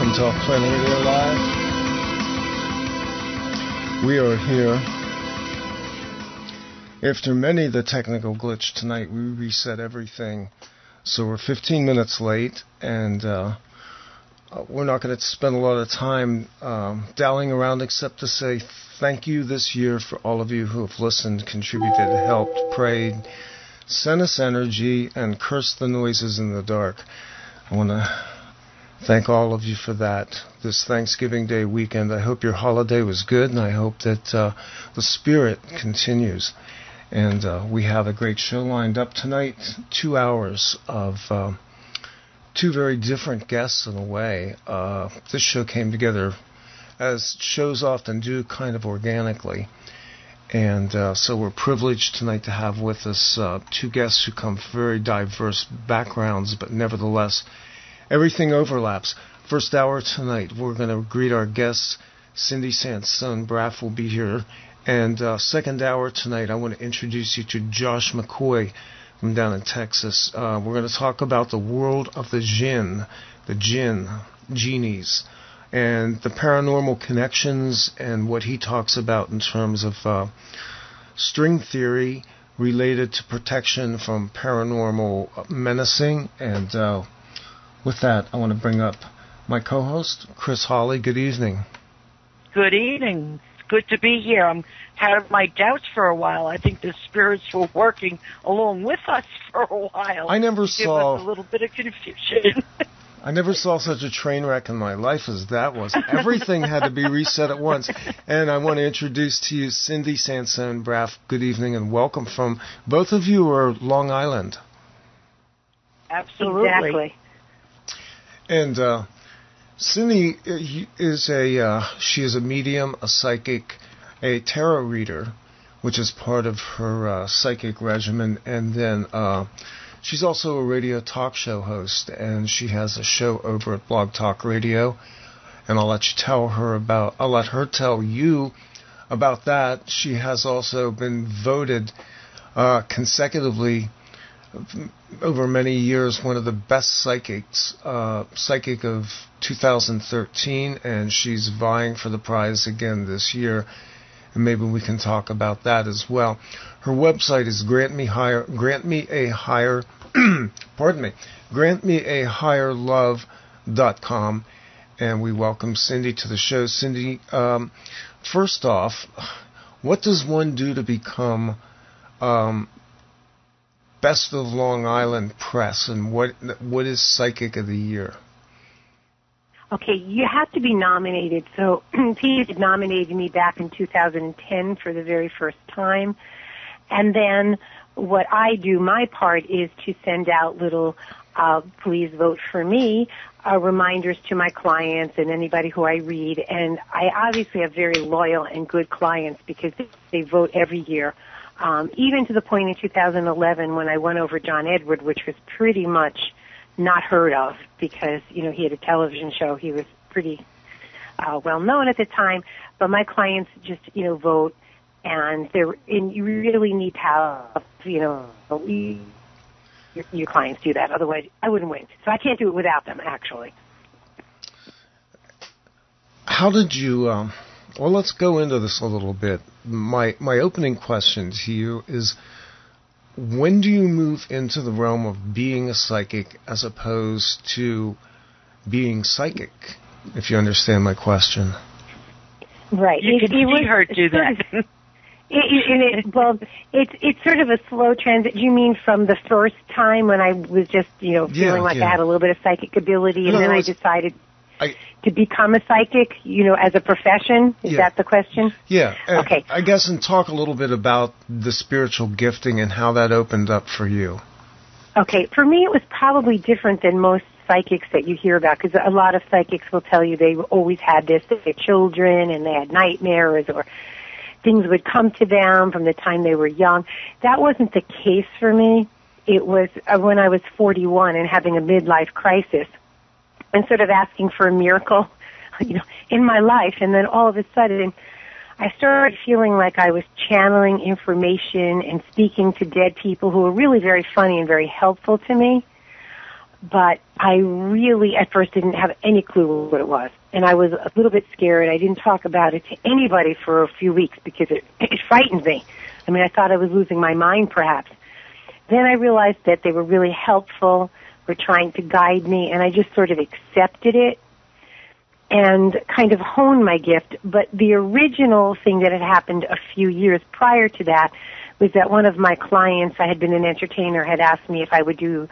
welcome to OffPlanet Radio Live. We are here. After the technical glitch tonight, we reset everything. So we're 15 minutes late, and we're not going to spend a lot of time dallying around except to say thank you this year for all of you who have listened, contributed, helped, prayed, sent us energy, and cursed the noises in the dark. I want to thank all of you for that this Thanksgiving Day weekend. I hope your holiday was good, and I hope that the spirit continues. And we have a great show lined up tonight, 2 hours of two very different guests in a way. This show came together, as shows often do, kind of organically. And so we're privileged tonight to have with us two guests who come from very diverse backgrounds, but nevertheless, everything overlaps. First hour tonight, we're going to greet our guests. Cindi Sansone-Braff will be here. And second hour tonight, I want to introduce you to Josh McCoy from down in Texas. We're going to talk about the world of the jinn, genies, and the paranormal connections and what he talks about in terms of string theory related to protection from paranormal menacing. And with that, I want to bring up my co-host, Chris Hawley. Good evening. Good evening. Good to be here. I'm had my doubts for a while. I think the spirits were working along with us for a while. I never saw a little bit of confusion. I never saw such a train wreck in my life as that was. Everything had to be reset at once. And I want to introduce to you Cindi Sansone-Braff. Good evening and welcome from both of you are Long Island. Absolutely. Exactly. And Cindi is she is a medium, a psychic, a tarot reader, which is part of her psychic regimen, and then she's also a radio talk show host, and she has a show over at Blog Talk Radio, and I'll let her tell you about that. She has also been voted consecutively over many years one of the best psychic of 2013, and she's vying for the prize again this year, and maybe we can talk about that as well. Her website is grantmehigherlove.com, and we welcome Cindi to the show. Cindi, first off, what does one do to become Best of Long Island Press, and what is Psychic of the Year? Okay, you have to be nominated. So Pete nominated me back in 2010 for the very first time. And then what I do, my part, is to send out little please vote for me reminders to my clients and anybody who I read. And I obviously have very loyal and good clients because they vote every year. Even to the point in 2011 when I won over John Edward, which was pretty much not heard of because, he had a television show. He was pretty well known at the time. But my clients just, vote, and you really need to have, your clients do that. Otherwise, I wouldn't win. So I can't do it without them, actually. How did you... Well, let's go into this a little bit. My opening question to you is, when do you move into the realm of being a psychic as opposed to being psychic, if you understand my question? Right. You can see her do that. It's sort of a slow transition. You mean from the first time when I was just, feeling like I had a little bit of psychic ability, and then I decided to become a psychic, as a profession? Is that the question? Yeah. Okay. I guess, and talk a little bit about the spiritual gifting and how that opened up for you. Okay. For me, it was probably different than most psychics that you hear about, because a lot of psychics will tell you they always had this, they had children, and they had nightmares, or things would come to them from the time they were young. That wasn't the case for me. It was when I was 41 and having a midlife crisis, and sort of asking for a miracle, in my life. And then all of a sudden, I started feeling like I was channeling information and speaking to dead people who were really very funny and very helpful to me. but I really at first didn't have any clue what it was. And I was a little bit scared. I didn't talk about it to anybody for a few weeks because it frightened me. I mean, I thought I was losing my mind perhaps. Then I realized that they were really helpful, were trying to guide me, and I just sort of accepted it and kind of honed my gift. But the original thing that had happened a few years prior to that was that one of my clients, I had been an entertainer, had asked me if I would do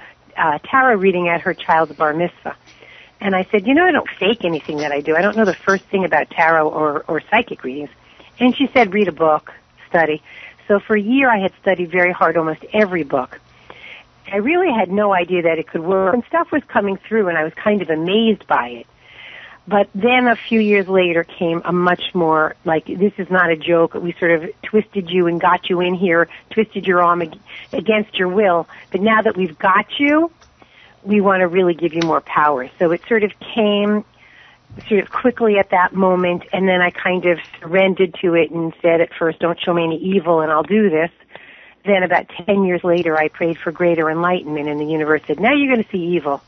tarot reading at her child's bar mitzvah. And I said, I don't fake anything that I do. I don't know the first thing about tarot or psychic readings. And she said, read a book, study. So for a year I had studied very hard almost every book. I really had no idea that it could work. And stuff was coming through and I was kind of amazed by it. But then a few years later came a much more, like, this is not a joke. We sort of twisted you and got you in here, twisted your arm against your will. But now that we've got you, we want to really give you more power. So it sort of came sort of quickly at that moment, and then I kind of surrendered to it and said at first, don't show me any evil and I'll do this. Then about 10 years later, I prayed for greater enlightenment, and the universe said, now you're going to see evil,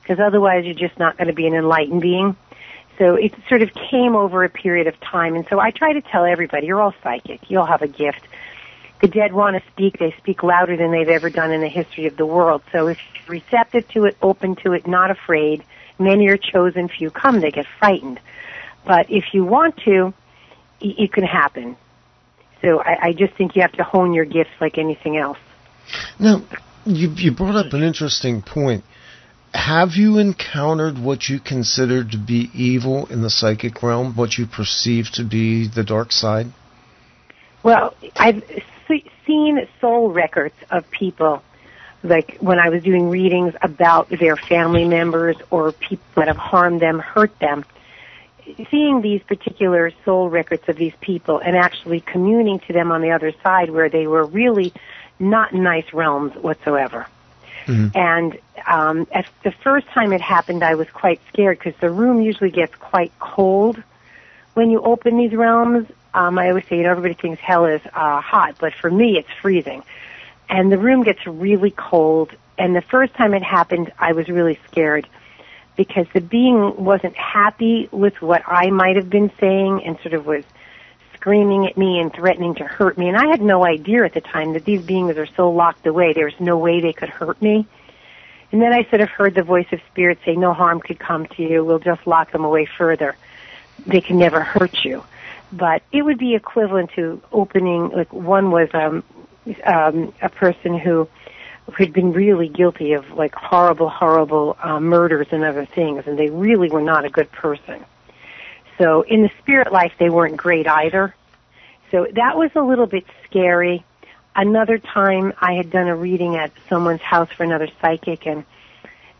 because otherwise you're just not going to be an enlightened being. So it sort of came over a period of time, and so I try to tell everybody, you're all psychic, you all have a gift. The dead want to speak, they speak louder than they've ever done in the history of the world. So if you're receptive to it, open to it, not afraid, many are chosen, few come, they get frightened. But if you want to, it can happen. So I just think you have to hone your gifts like anything else. Now, you brought up an interesting point. Have you encountered what you consider to be evil in the psychic realm, what you perceive to be the dark side? Well, I've seen soul records of people, like when I was doing readings about their family members or people that have harmed them, hurt them. Seeing these particular soul records of these people and actually communing to them on the other side where they were really not nice realms whatsoever. Mm-hmm. And at the first time it happened, I was quite scared because the room usually gets quite cold when you open these realms. I always say, everybody thinks hell is hot, but for me it's freezing. And the room gets really cold. And the first time it happened, I was really scared because the being wasn't happy with what I might have been saying and sort of was screaming at me and threatening to hurt me. And I had no idea at the time that these beings are so locked away, there's no way they could hurt me. And then I sort of heard the voice of spirit say, no harm could come to you. We'll just lock them away further. They can never hurt you. But it would be equivalent to opening, like one was a person who had been really guilty of like horrible murders and other things, and they really were not a good person. So in the spirit life, they weren't great either. So that was a little bit scary. Another time, I had done a reading at someone's house for another psychic, and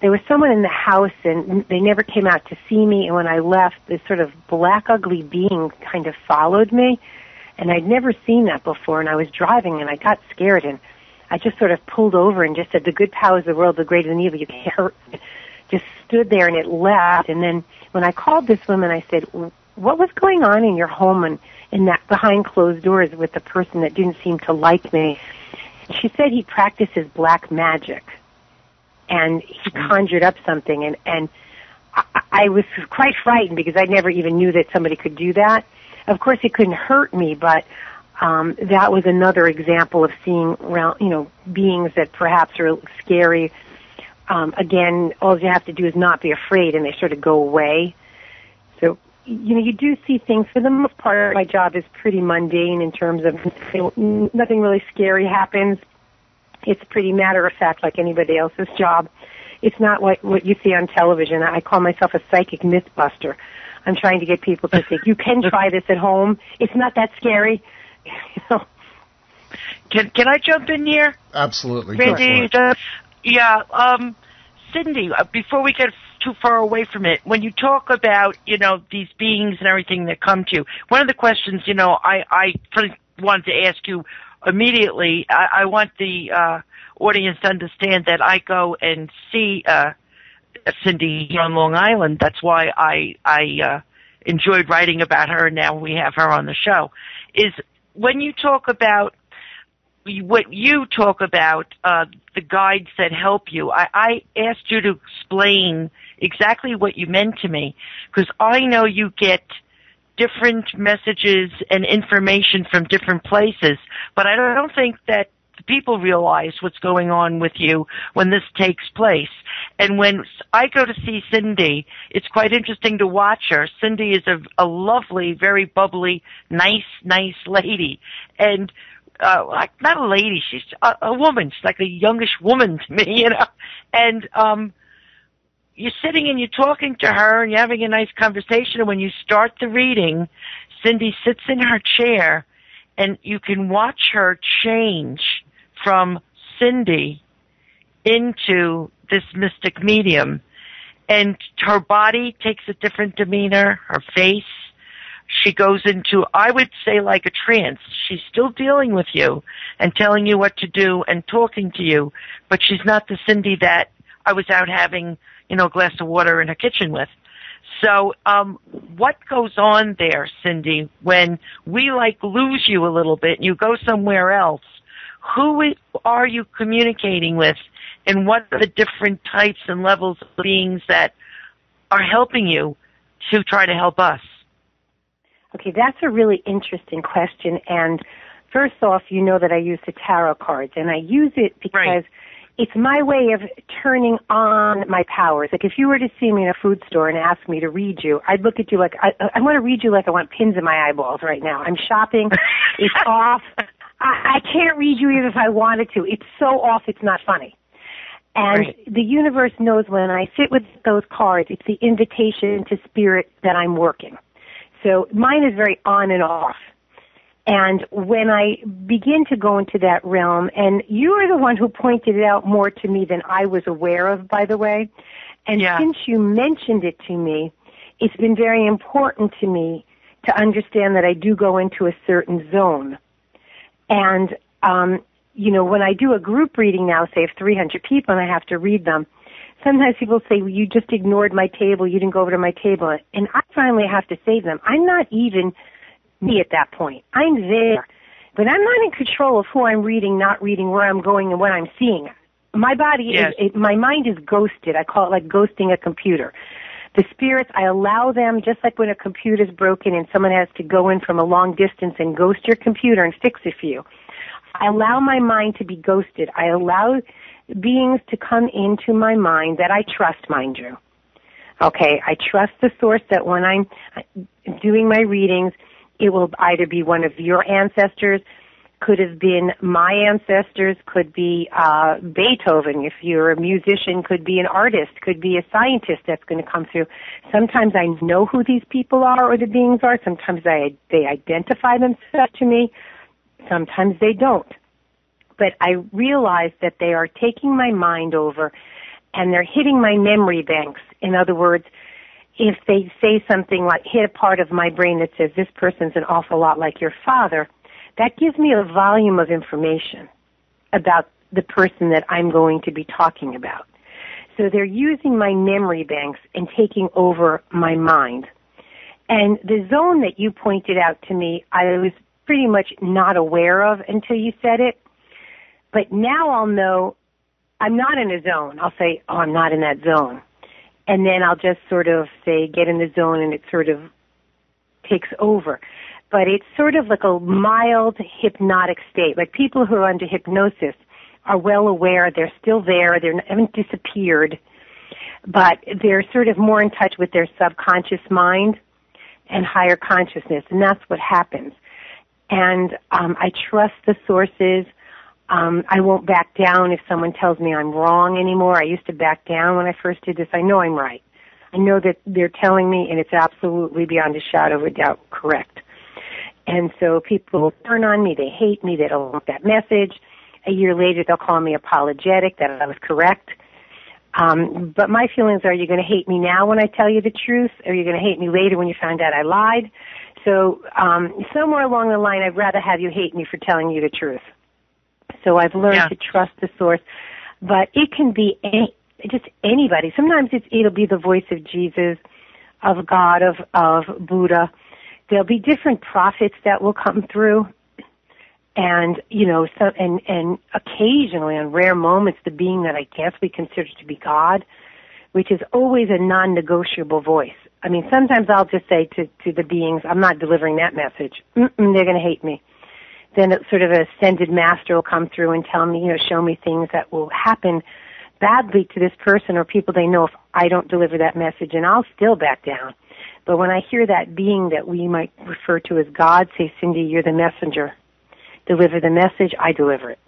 there was someone in the house, and they never came out to see me, and when I left, this sort of black, ugly being kind of followed me, and I'd never seen that before, and I was driving, and I got scared, and I just sort of pulled over and just said, the good powers of the world, the greater than evil, you can't hurt me. Just stood there, and it left, and then when I called this woman, I said, what was going on in your home and in that behind closed doors with the person that didn't seem to like me? She said he practices black magic, and he conjured up something, and I was quite frightened because I never even knew that somebody could do that. Of course, it couldn't hurt me, but that was another example of seeing, beings that perhaps are scary. Again, all you have to do is not be afraid, and they sort of go away. So, you do see things. For the most part, my job is pretty mundane in terms of nothing really scary happens. It's pretty matter-of-fact like anybody else's job. It's not what you see on television. I call myself a psychic mythbuster. I'm trying to get people to think, you can try this at home. It's not that scary. Can I jump in here? Absolutely. Randy, yeah, Cindi, before we get too far away from it, when you talk about, these beings and everything that come to you, one of the questions, I wanted to ask you immediately, I want the audience to understand that I go and see Cindi here on Long Island. That's why I enjoyed writing about her, and now we have her on the show, is when you talk about what you talk about, the guides that help you, I asked you to explain exactly what you meant to me, because I know you get different messages and information from different places, but I don't think that people realize what's going on with you when this takes place. And when I go to see Cindi, it's quite interesting to watch her. Cindi is a lovely, very bubbly, nice lady. And like, not a lady, she's a woman. She's like a youngish woman to me, you know. And you're sitting and you're talking to her and you're having a nice conversation, and when you start the reading, Cindi sits in her chair and you can watch her change from Cindi into this mystic medium. And her body takes a different demeanor, her face. She goes into, I would say, like a trance. She's still dealing with you and telling you what to do and talking to you, but she's not the Cindi that I was out having, you know, a glass of water in her kitchen with. So, what goes on there, Cindi, when we like lose you a little bit and you go somewhere else? Who are you communicating with, and what are the different types and levels of beings that are helping you to try to help us? Okay, that's a really interesting question. And first off, you know that I use the tarot cards, and I use it because it's my way of turning on my powers. Like, if you were to see me in a food store and ask me to read you, I'd look at you like, I want to read you like I want pins in my eyeballs right now. I'm shopping. It's off. I can't read you even if I wanted to. It's so off, it's not funny. And the universe knows when I sit with those cards, it's the invitation to spirit that I'm working. So mine is very on and off. And when I begin to go into that realm, and you are the one who pointed it out more to me than I was aware of, by the way, and since you mentioned it to me, it's been very important to me to understand that I do go into a certain zone. And, you know, when I do a group reading now, say of 300 people, and I have to read them, sometimes people say, well, you just ignored my table, you didn't go over to my table. And I finally have to say to them, I'm not even me at that point. I'm there. But I'm not in control of who I'm reading, not reading, where I'm going, and what I'm seeing. My body my mind is ghosted. I call it like ghosting a computer. The spirits, I allow them, just like when a computer's broken and someone has to go in from a long distance and ghost your computer and fix it for you. I allow my mind to be ghosted. I allow beings to come into my mind that I trust, mind you. Okay, I trust the source that when I'm doing my readings, it will either be one of your ancestors, could have been my ancestors, could be Beethoven. If you're a musician, could be an artist, could be a scientist that's going to come through. Sometimes I know who these people are or the beings are. Sometimes they identify themselves to me. Sometimes they don't. But I realize that they are taking my mind over and they're hitting my memory banks. In other words, if they say something like, hit a part of my brain that says this person's an awful lot like your father, that gives me a volume of information about the person that I'm going to be talking about. So they're using my memory banks and taking over my mind. And the zone that you pointed out to me, I was pretty much not aware of until you said it. But now I'll know I'm not in a zone. I'll say, oh, I'm not in that zone. And then I'll just sort of say, get in the zone, and it sort of takes over. But it's sort of like a mild hypnotic state. Like people who are under hypnosis are well aware, they're still there, they haven't disappeared, but they're sort of more in touch with their subconscious mind and higher consciousness, and that's what happens. And I trust the sources. I won't back down if someone tells me I'm wrong anymore. I used to back down when I first did this. I know I'm right. I know that they're telling me, and it's absolutely beyond a shadow of a doubt correct. And so people will turn on me. They hate me. They don't want that message. A year later, they'll call me apologetic that I was correct. But my feelings are, you're going to hate me now when I tell you the truth, or you're going to hate me later when you find out I lied. So somewhere along the line, I'd rather have you hate me for telling you the truth. So I've learned to trust the source. But it can be just anybody. Sometimes it'll be the voice of Jesus, of God, of Buddha. There'll be different prophets that will come through. And, and occasionally on rare moments, the being that I guess we consider to be God, which is always a non-negotiable voice. I mean, sometimes I'll just say to the beings, I'm not delivering that message. They're going to hate me. Then it's sort of an ascended master will come through and tell me, show me things that will happen badly to this person or people they know if I don't deliver that message, and I'll still back down. But when I hear that being that we might refer to as God say, Cindy, you're the messenger. Deliver the message, I deliver it.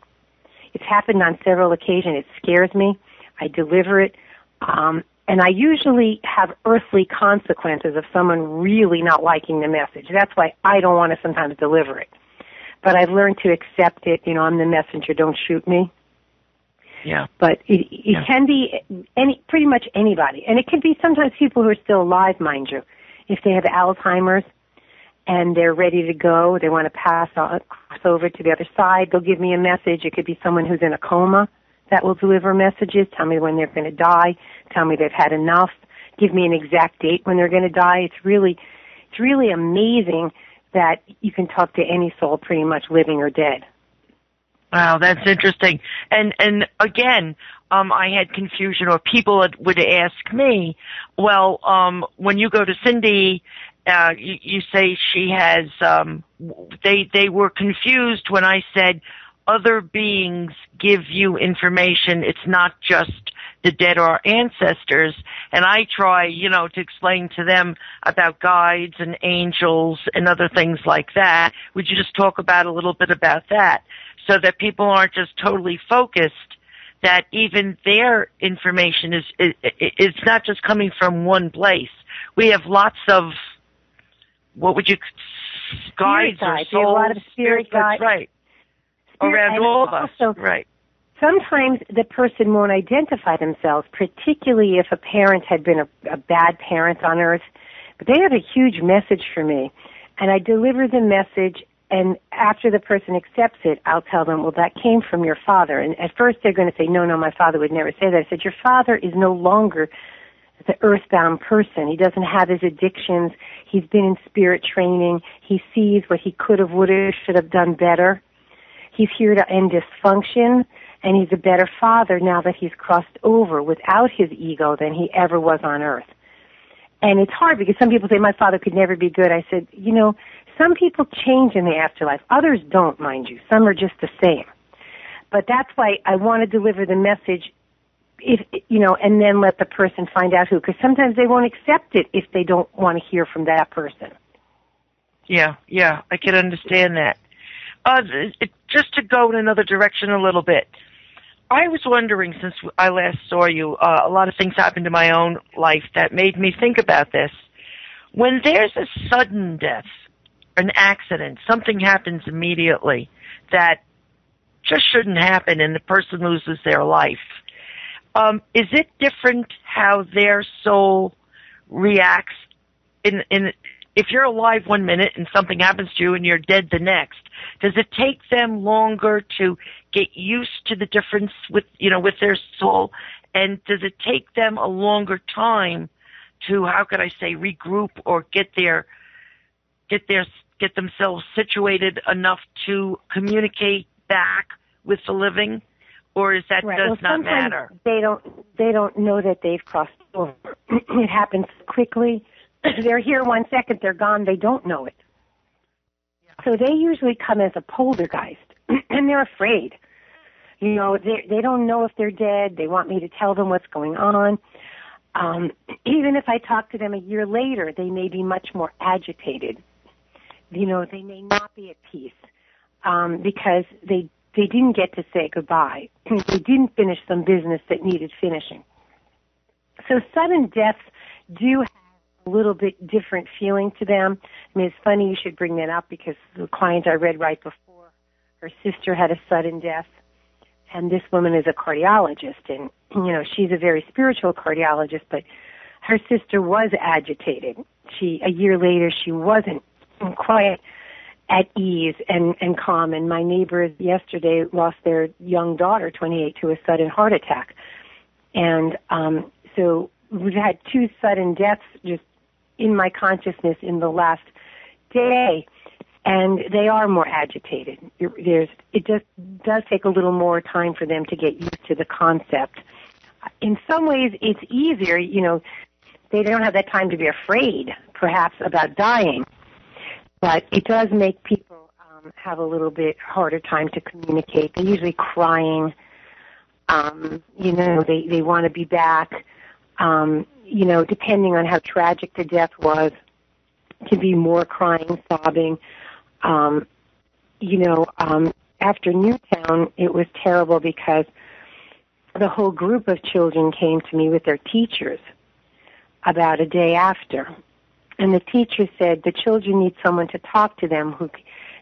It's happened on several occasions. It scares me. I deliver it. And I usually have earthly consequences of someone really not liking the message. That's why I don't want to sometimes deliver it. But I've learned to accept it. I'm the messenger, don't shoot me. Yeah. But it can be pretty much anybody. And it can be sometimes people who are still alive, mind you. If they have Alzheimer's and they're ready to go, they want to cross over to the other side, they'll give me a message. It could be someone who's in a coma that will deliver messages, tell me when they're going to die, tell me they've had enough, give me an exact date when they're going to die. It's really amazing that you can talk to any soul pretty much living or dead. Wow, that's interesting. And again, I had confusion, or people would ask me, well, when you go to Cindi, you say she has, they were confused when I said other beings give you information. It's not just the dead or ancestors. And I try, to explain to them about guides and angels and other things like that. Would you just talk about a little bit about that so that people aren't just totally focused, that even their information it's not just coming from one place. We have lots of, what would you, guides or souls? A lot of spirit guides. Right. Around all of us. Right. Sometimes the person won't identify themselves, particularly if a parent had been a bad parent on earth. But they have a huge message for me. And I deliver the message, and after the person accepts it, I'll tell them, well, that came from your father. And at first they're going to say, no, my father would never say that. I said, your father is no longer the earthbound person. He doesn't have his addictions. He's been in spirit training. He sees what he could have, would have, should have done better. He's here to end dysfunction, and he's a better father now that he's crossed over without his ego than he ever was on earth. And it's hard because some people say, my father could never be good. I said, some people change in the afterlife. Others don't, mind you. Some are just the same. But that's why I want to deliver the message, and then let the person find out who, because sometimes they won't accept it if they don't want to hear from that person. Yeah, I can understand that. Just to go in another direction a little bit, I was wondering, since I last saw you, a lot of things happened in my own life that made me think about this. When there's a sudden death, an accident, something happens immediately that just shouldn't happen and the person loses their life, is it different how their soul reacts if you're alive 1 minute and something happens to you and you're dead the next? Does it take them longer to get used to the difference with their soul? And does it take them a longer time to, how could I say, regroup or get themselves situated enough to communicate back with the living? Or is that right. does not matter? They don't know that they've crossed over. It happens quickly. They're here 1 second, they're gone, they don't know it. So they usually come as a poltergeist, and they're afraid. They don't know if they're dead. They want me to tell them what's going on. Even if I talk to them a year later, they may be much more agitated. They may not be at peace because they didn't get to say goodbye. They didn't finish some business that needed finishing. So sudden deaths do have a little bit different feeling to them. I mean, it's funny you should bring that up because the client I read right before, her sister had a sudden death, and this woman is a cardiologist, and, she's a very spiritual cardiologist, but her sister was agitated. A year later, she wasn't quite at ease and calm, and my neighbors yesterday lost their young daughter, 28, to a sudden heart attack. And so we've had 2 sudden deaths just in my consciousness in the last day. and they are more agitated. It just does take a little more time for them to get used to the concept. In some ways, it's easier. They don't have that time to be afraid, perhaps, about dying. But it does make people have a little bit harder time to communicate. They're usually crying. They want to be back. Depending on how tragic the death was, to be more crying, sobbing. After Newtown, it was terrible because the whole group of children came to me with their teachers about a day after. And the teacher said the children need someone to talk to them who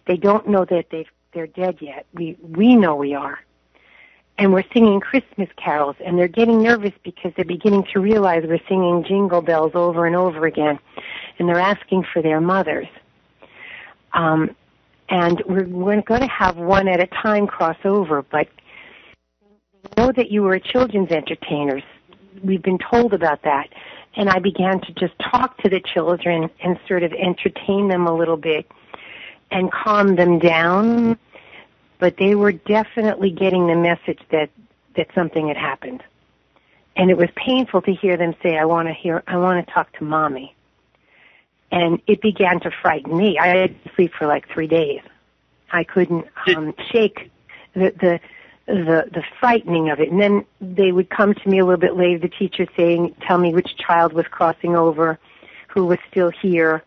they don't know that they're dead yet. We know we are. And we're singing Christmas carols, and they're getting nervous because they're beginning to realize we're singing Jingle Bells over and over again, and they're asking for their mothers. And we're going to have one at a time cross over, but know that you were children's entertainers. We've been told about that. And I began to just talk to the children and sort of entertain them a little bit and calm them down. But they were definitely getting the message that something had happened. And it was painful to hear them say, I want to talk to Mommy. And it began to frighten me. I had to sleep for like 3 days. I couldn't shake the frightening of it. And then they would come to me a little bit later, the teacher saying, tell me which child was crossing over, who was still here.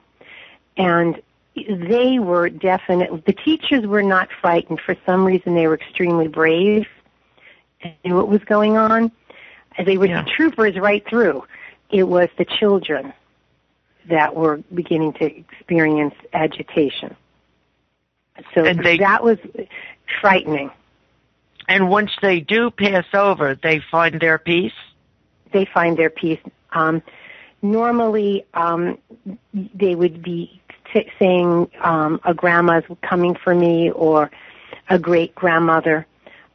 And they were definitely, the teachers were not frightened. For some reason, they were extremely brave and knew what was going on. They were troopers right through. It was the children that were beginning to experience agitation. So that was frightening. And once they do pass over, they find their peace? They find their peace. Normally, they would be saying a grandma's coming for me or a great-grandmother.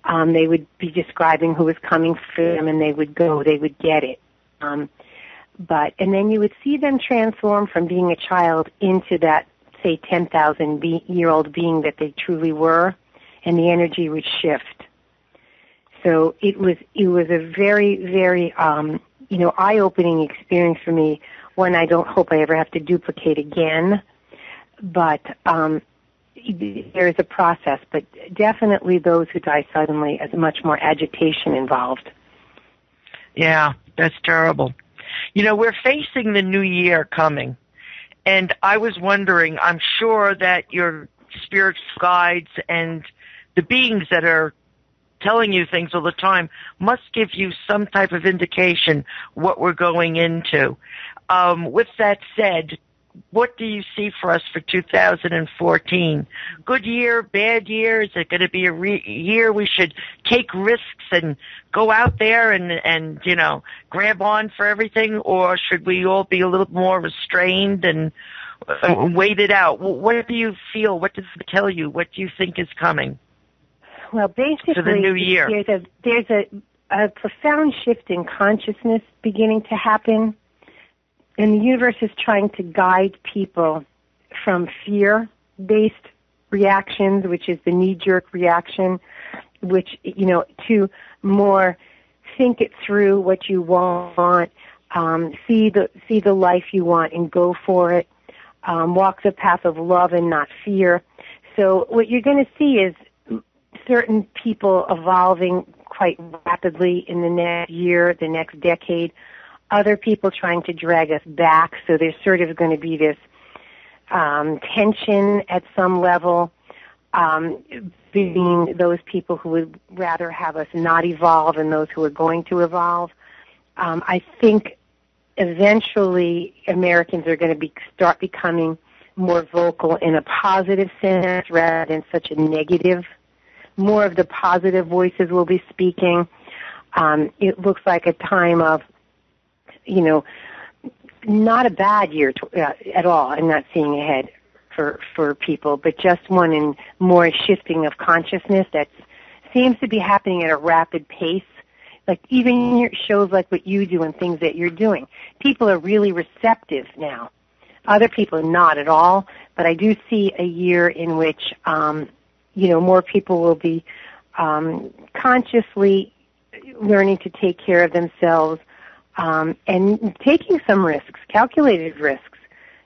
They would be describing who was coming for them, and they would go. They would get it. And then you would see them transform from being a child into that, say, 10,000-year-old being that they truly were, and the energy would shift. So it was a very, very, eye-opening experience for me, one I don't hope I ever have to duplicate again. But there is a process, but definitely those who die suddenly, has much more agitation involved. Yeah, that's terrible. We're facing the new year coming, and I was wondering, I'm sure that your spirit guides and the beings that are telling you things all the time must give you some type of indication what we're going into. With that said, what do you see for us for 2014? Good year, bad year? Is it going to be a year we should take risks and go out there and grab on for everything? Or should we all be a little more restrained and wait it out? What do you feel? What does it tell you? What do you think is coming? Well, basically, for the new year, there's a profound shift in consciousness beginning to happen. And the universe is trying to guide people from fear-based reactions, which is the knee-jerk reaction, to more think it through what you want, see the life you want and go for it, walk the path of love and not fear. So what you're going to see is certain people evolving quite rapidly in the next year, the next decade, other people trying to drag us back. So there's sort of going to be this tension at some level between those people who would rather have us not evolve and those who are going to evolve. I think eventually Americans are going to start becoming more vocal in a positive sense rather than such a negative. More of the positive voices will be speaking. It looks like a time of, not a bad year at all. I'm not seeing ahead for people, but just one in more shifting of consciousness that seems to be happening at a rapid pace. Like even your shows like what you do and things that you're doing, people are really receptive now Other people not at all, but I do see a year in which, more people will be consciously learning to take care of themselves and taking some risks, calculated risks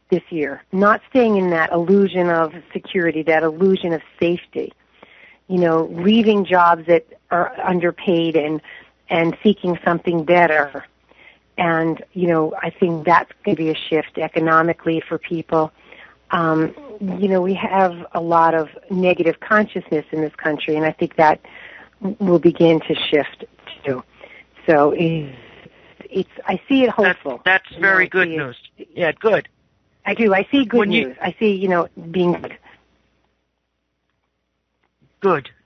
this year, not staying in that illusion of security, that illusion of safety, leaving jobs that are underpaid and seeking something better. And, I think that's going to be a shift economically for people. We have a lot of negative consciousness in this country, and I think that will begin to shift too. So I see it hopeful. That's very good news. Yeah, good. I do. I see good news. I see, being good.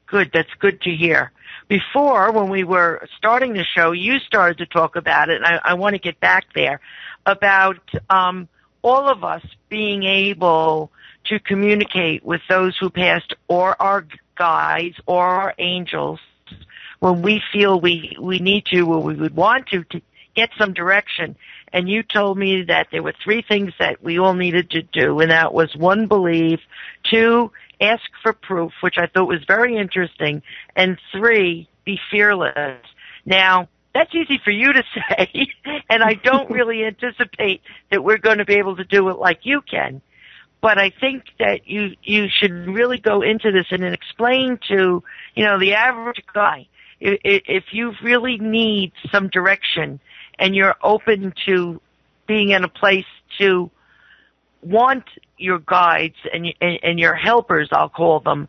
Good. That's good to hear. Before, when we were starting the show, you started to talk about it, and I want to get back there, about all of us being able to communicate with those who passed, or our guides, or our angels, when we feel we need to, or we would want to get some direction. And you told me that there were 3 things that we all needed to do, and that was 1, believe, 2, ask for proof, which I thought was very interesting, and 3, be fearless. Now, that's easy for you to say, and I don't really anticipate that we're going to be able to do it like you can. But I think that you should really go into this and explain to, the average guy, if you really need some direction and you're open to being in a place to want your guides and your helpers, I'll call them,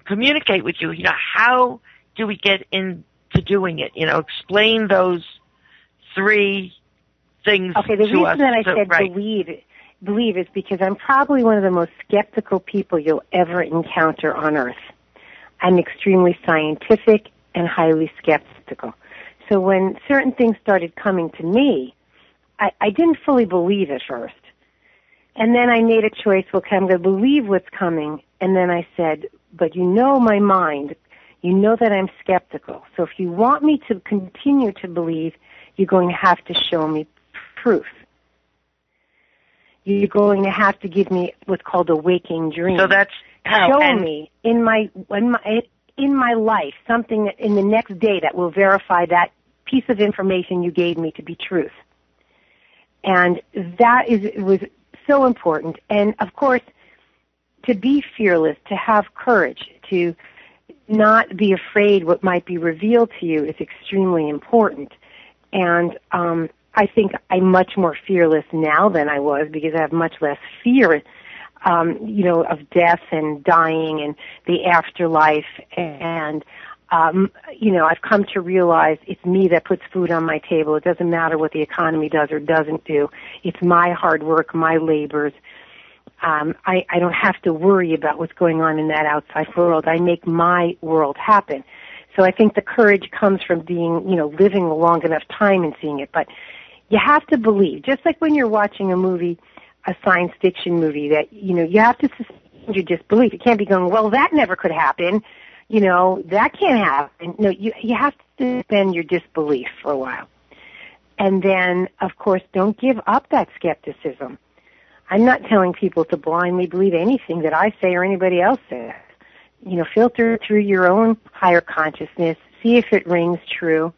communicate with you. How do we get into doing it? Explain those 3 things to us. Okay, the reason that I said believe is because I'm probably one of the most skeptical people you'll ever encounter on Earth. I'm extremely scientific and highly skeptical. So when certain things started coming to me, I didn't fully believe at first. And then I made a choice, okay, I'm going to believe what's coming. And then I said, but my mind, that I'm skeptical. So if you want me to continue to believe, you're going to have to show me proof. You're going to have to give me what's called a waking dream. So that's how. Show me in my life something that in the next day that will verify that piece of information you gave me to be truth. And was so important. And of course, to be fearless, to have courage, to not be afraid what might be revealed to you is extremely important. And I think I'm much more fearless now than I was because I have much less fear, of death and dying and the afterlife. And, I've come to realize it's me that puts food on my table. It doesn't matter what the economy does or doesn't do. It's my hard work, my labors. I don't have to worry about what's going on in that outside world. I make my world happen. So I think the courage comes from being, living a long enough time and seeing it. But you have to believe, just like when you're watching a movie, a science fiction movie, that, you have to suspend your disbelief. You can't be going, well, that never could happen. That can't happen. No, you have to suspend your disbelief for a while. And then, of course, don't give up that skepticism. I'm not telling people to blindly believe anything that I say or anybody else says. Filter through your own higher consciousness, see if it rings true.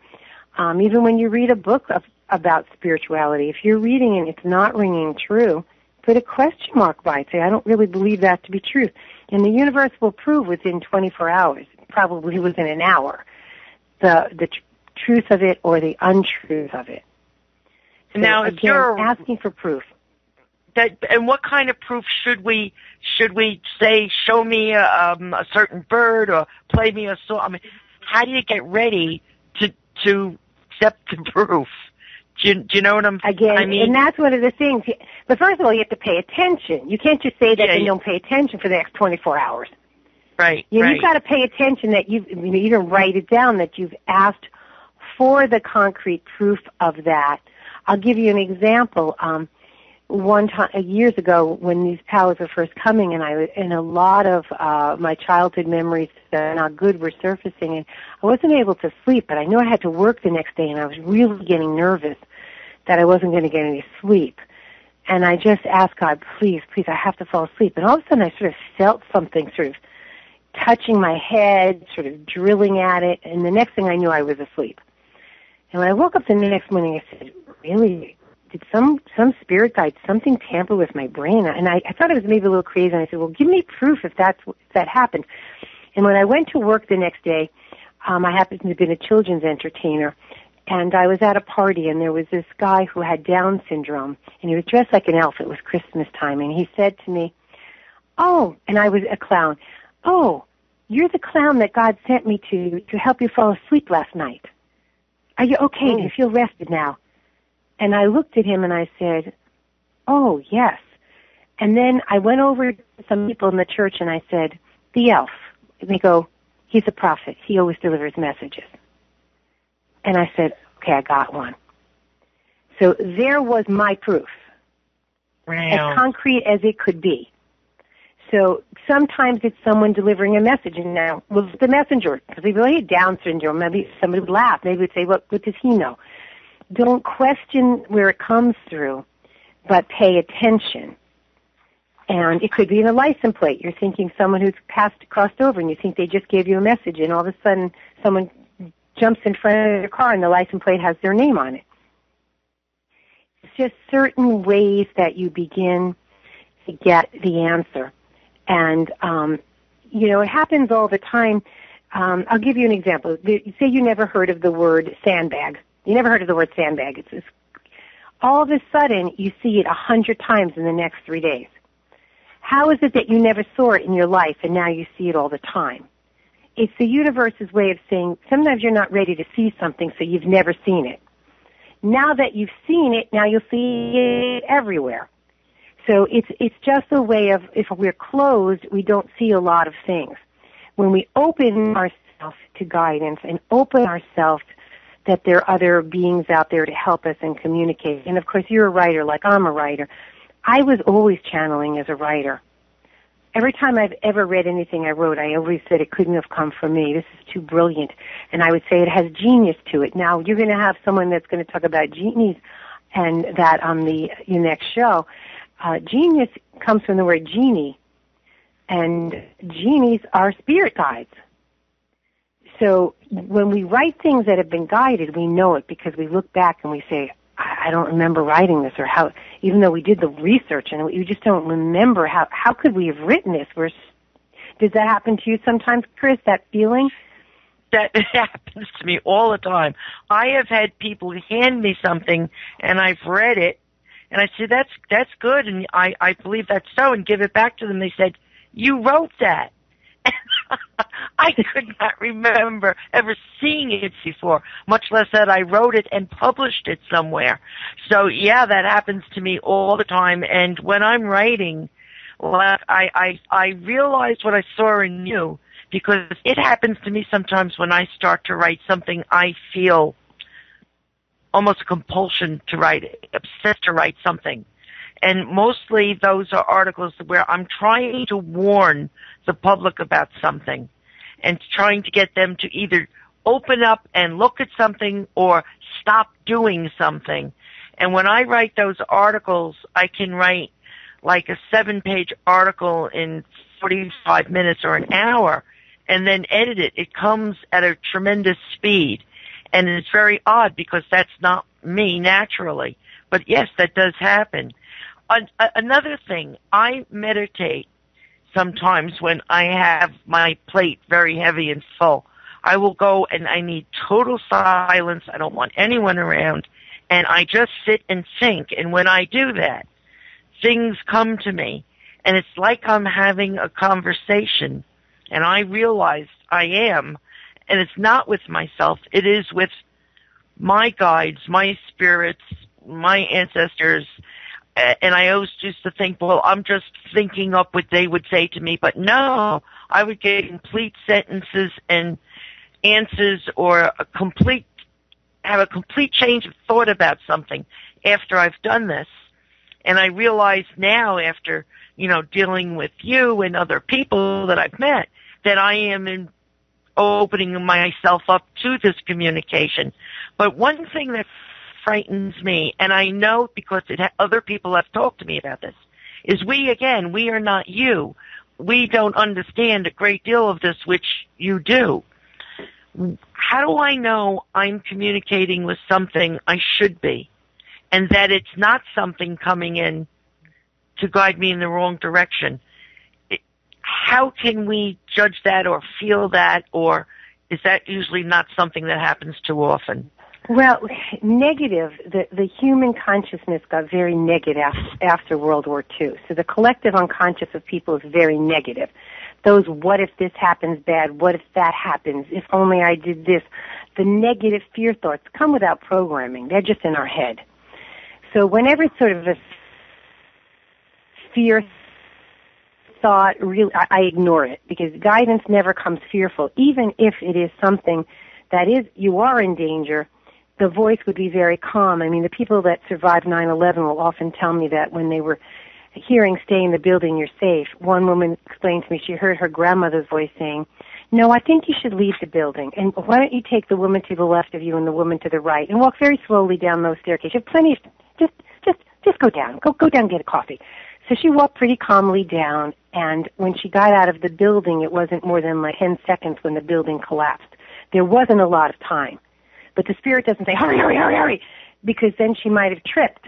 Even when you read a book about spirituality, if you're reading and it's not ringing true, put a question mark by it. Say, I don't really believe that to be true. And the universe will prove within 24 hours, probably within an hour, the truth of it or the untruth of it. So now, if again, you're asking for proof. And what kind of proof should we say? Show me a certain bird or play me a song. I mean, how do you get ready to accept the proof? Do you know what I mean? And that's one of the things. But first of all, you have to pay attention. You can't just say that and don't pay attention for the next 24 hours. Right. You've got to pay attention that you even write it down that you've asked for the concrete proof of that. I'll give you an example. One time, years ago, when these powers were first coming, and a lot of my childhood memories that are not good were surfacing, and I wasn't able to sleep, but I knew I had to work the next day, and I was really getting nervous that I wasn't going to get any sleep. And I just asked God, please, please, I have to fall asleep. And all of a sudden I sort of felt something sort of touching my head, sort of drilling at it, and the next thing I knew I was asleep. And when I woke up the next morning, I said, really? Did some spirit guide, something tamper with my brain? And I thought it was maybe a little crazy, and I said, well, give me proof if that happened. And when I went to work the next day, I happened to have been a children's entertainer, and I was at a party, and there was this guy who had Down syndrome, and he was dressed like an elf. It was Christmas time, and he said to me, oh, and I was a clown, oh, you're the clown that God sent me to help you fall asleep last night. Are you okay? Oh. Do you feel rested now? And I looked at him and I said, oh, yes. And then I went over to some people in the church and I said, the elf. And they go, he's a prophet. He always delivers messages. And I said, okay, I got one. So there was my proof. Wow. As concrete as it could be. So sometimes it's someone delivering a message, and now, well, the messenger, because if they had Down syndrome, maybe somebody would laugh. Maybe would say, what does he know? Don't question where it comes through, but pay attention. And it could be in a license plate. You're thinking someone who's crossed over, and you think they just gave you a message, and all of a sudden someone jumps in front of their car, and the license plate has their name on it. It's just certain ways that you begin to get the answer. And, it happens all the time. I'll give you an example. Say you never heard of the word sandbag. You never heard of the word sandbag. All of a sudden, you see it 100 times in the next 3 days. How is it that you never saw it in your life and now you see it all the time? It's the universe's way of saying sometimes you're not ready to see something, so you've never seen it. Now that you've seen it, now you'll see it everywhere. So it's just a way of, if we're closed, we don't see a lot of things. When we open ourselves to guidance and open ourselves that there are other beings out there to help us and communicate. And of course you're a writer like I'm a writer. I was always channeling as a writer. Every time I've ever read anything I wrote, I always said it couldn't have come from me. This is too brilliant. And I would say it has genius to it. Now you're going to have someone that's going to talk about genies and that on your next show. Genius comes from the word genie, and genies are spirit guides. So when we write things that have been guided, we know it because we look back and we say, I don't remember writing this, or how, even though we did the research and we just don't remember how could we have written this? Does that happen to you sometimes, Chris, that feeling? That happens to me all the time. I have had people hand me something and I've read it, and I said, that's good, and I believe that's so, and give it back to them. They said, you wrote that. I could not remember ever seeing it before, much less that I wrote it and published it somewhere. So, yeah, that happens to me all the time, and when I'm writing, I realize what I saw in you, because it happens to me sometimes when I start to write something I feel almost a compulsion to write it, obsessed to write something. And mostly those are articles where I'm trying to warn the public about something and trying to get them to either open up and look at something or stop doing something. And when I write those articles, I can write like a 7-page article in 45 minutes or an hour and then edit it. It comes at a tremendous speed. And it's very odd because that's not me naturally. But yes, that does happen. Another thing, I meditate sometimes when I have my plate very heavy and full. I will go and I need total silence. I don't want anyone around. And I just sit and think. And when I do that, things come to me. And it's like I'm having a conversation. And I realize I am. And it's not with myself. It is with my guides, my spirits, my ancestors. And I always used to think, well, I'm just thinking up what they would say to me. But no, I would get complete sentences and answers or have a complete change of thought about something after I've done this. And I realize now after, dealing with you and other people that I've met that I am opening myself up to this communication. But one thing that frightens me, and I know because other people have talked to me about this, is we are not you. We don't understand a great deal of this, which you do. How do I know I'm communicating with something I should be, and that it's not something coming in to guide me in the wrong direction? How can we judge that or feel that, or is that usually not something that happens too often? Well, negative, the human consciousness got very negative after World War II. So the collective unconscious of people is very negative. Those what if this happens bad, what if that happens, if only I did this. The negative fear thoughts come without programming. They're just in our head. So whenever it's sort of a fear thought, really, I ignore it, because guidance never comes fearful. Even if it is something that is, you are in danger, the voice would be very calm. I mean, the people that survived 9/11 will often tell me that when they were hearing "stay in the building, you're safe," one woman explained to me she heard her grandmother's voice saying, "No, I think you should leave the building, and why don't you take the woman to the left of you and the woman to the right and walk very slowly down those staircases. You have plenty of, just go down, go down and get a coffee." So she walked pretty calmly down, and when she got out of the building, it wasn't more than like 10 seconds when the building collapsed. There wasn't a lot of time. But the spirit doesn't say, hurry, hurry, hurry, hurry, because then she might have tripped.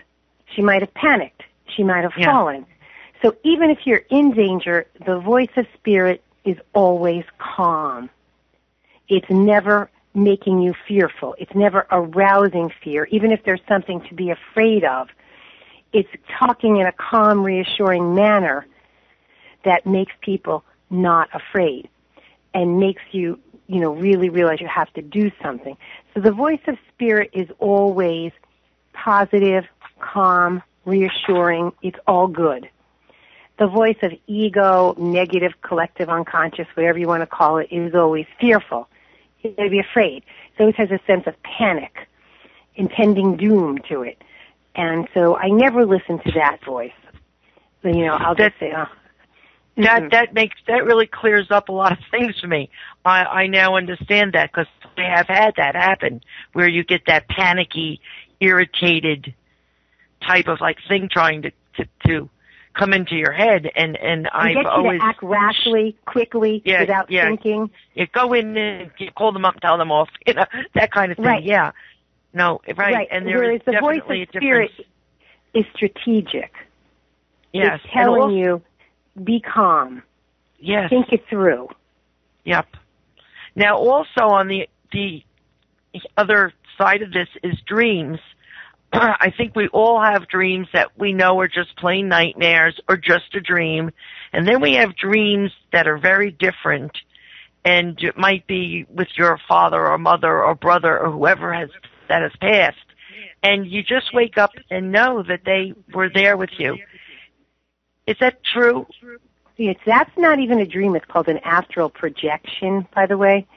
She might have panicked. She might have fallen. So even if you're in danger, the voice of spirit is always calm. It's never making you fearful. It's never arousing fear, even if there's something to be afraid of. It's talking in a calm, reassuring manner that makes people not afraid and makes you, really realize you have to do something. So the voice of spirit is always positive, calm, reassuring. It's all good. The voice of ego, negative, collective, unconscious, whatever you want to call it, is always fearful. It's going to be afraid. It always has a sense of panic, impending doom to it. And so I never listen to that voice. I'll just say, that really clears up a lot of things for me. I now understand that, because I have had that happen, where you get that panicky, irritated type of like thing trying to come into your head, and I've always to act rashly, quickly, without thinking. You go in and you call them up, tell them off, that kind of thing. Right. Yeah. No, right. And there Whereas is the voice definitely of spirit is strategic. Yes. It's telling you, be calm. Yes. Think it through. Yep. Now, also on the other side of this is dreams. I think we all have dreams that we know are just plain nightmares or just a dream. And then we have dreams that are very different. And it might be with your father or mother or brother or whoever has passed. And you just wake up and know that they were there with you. Is that true? That's not even a dream. It's called an astral projection, by the way.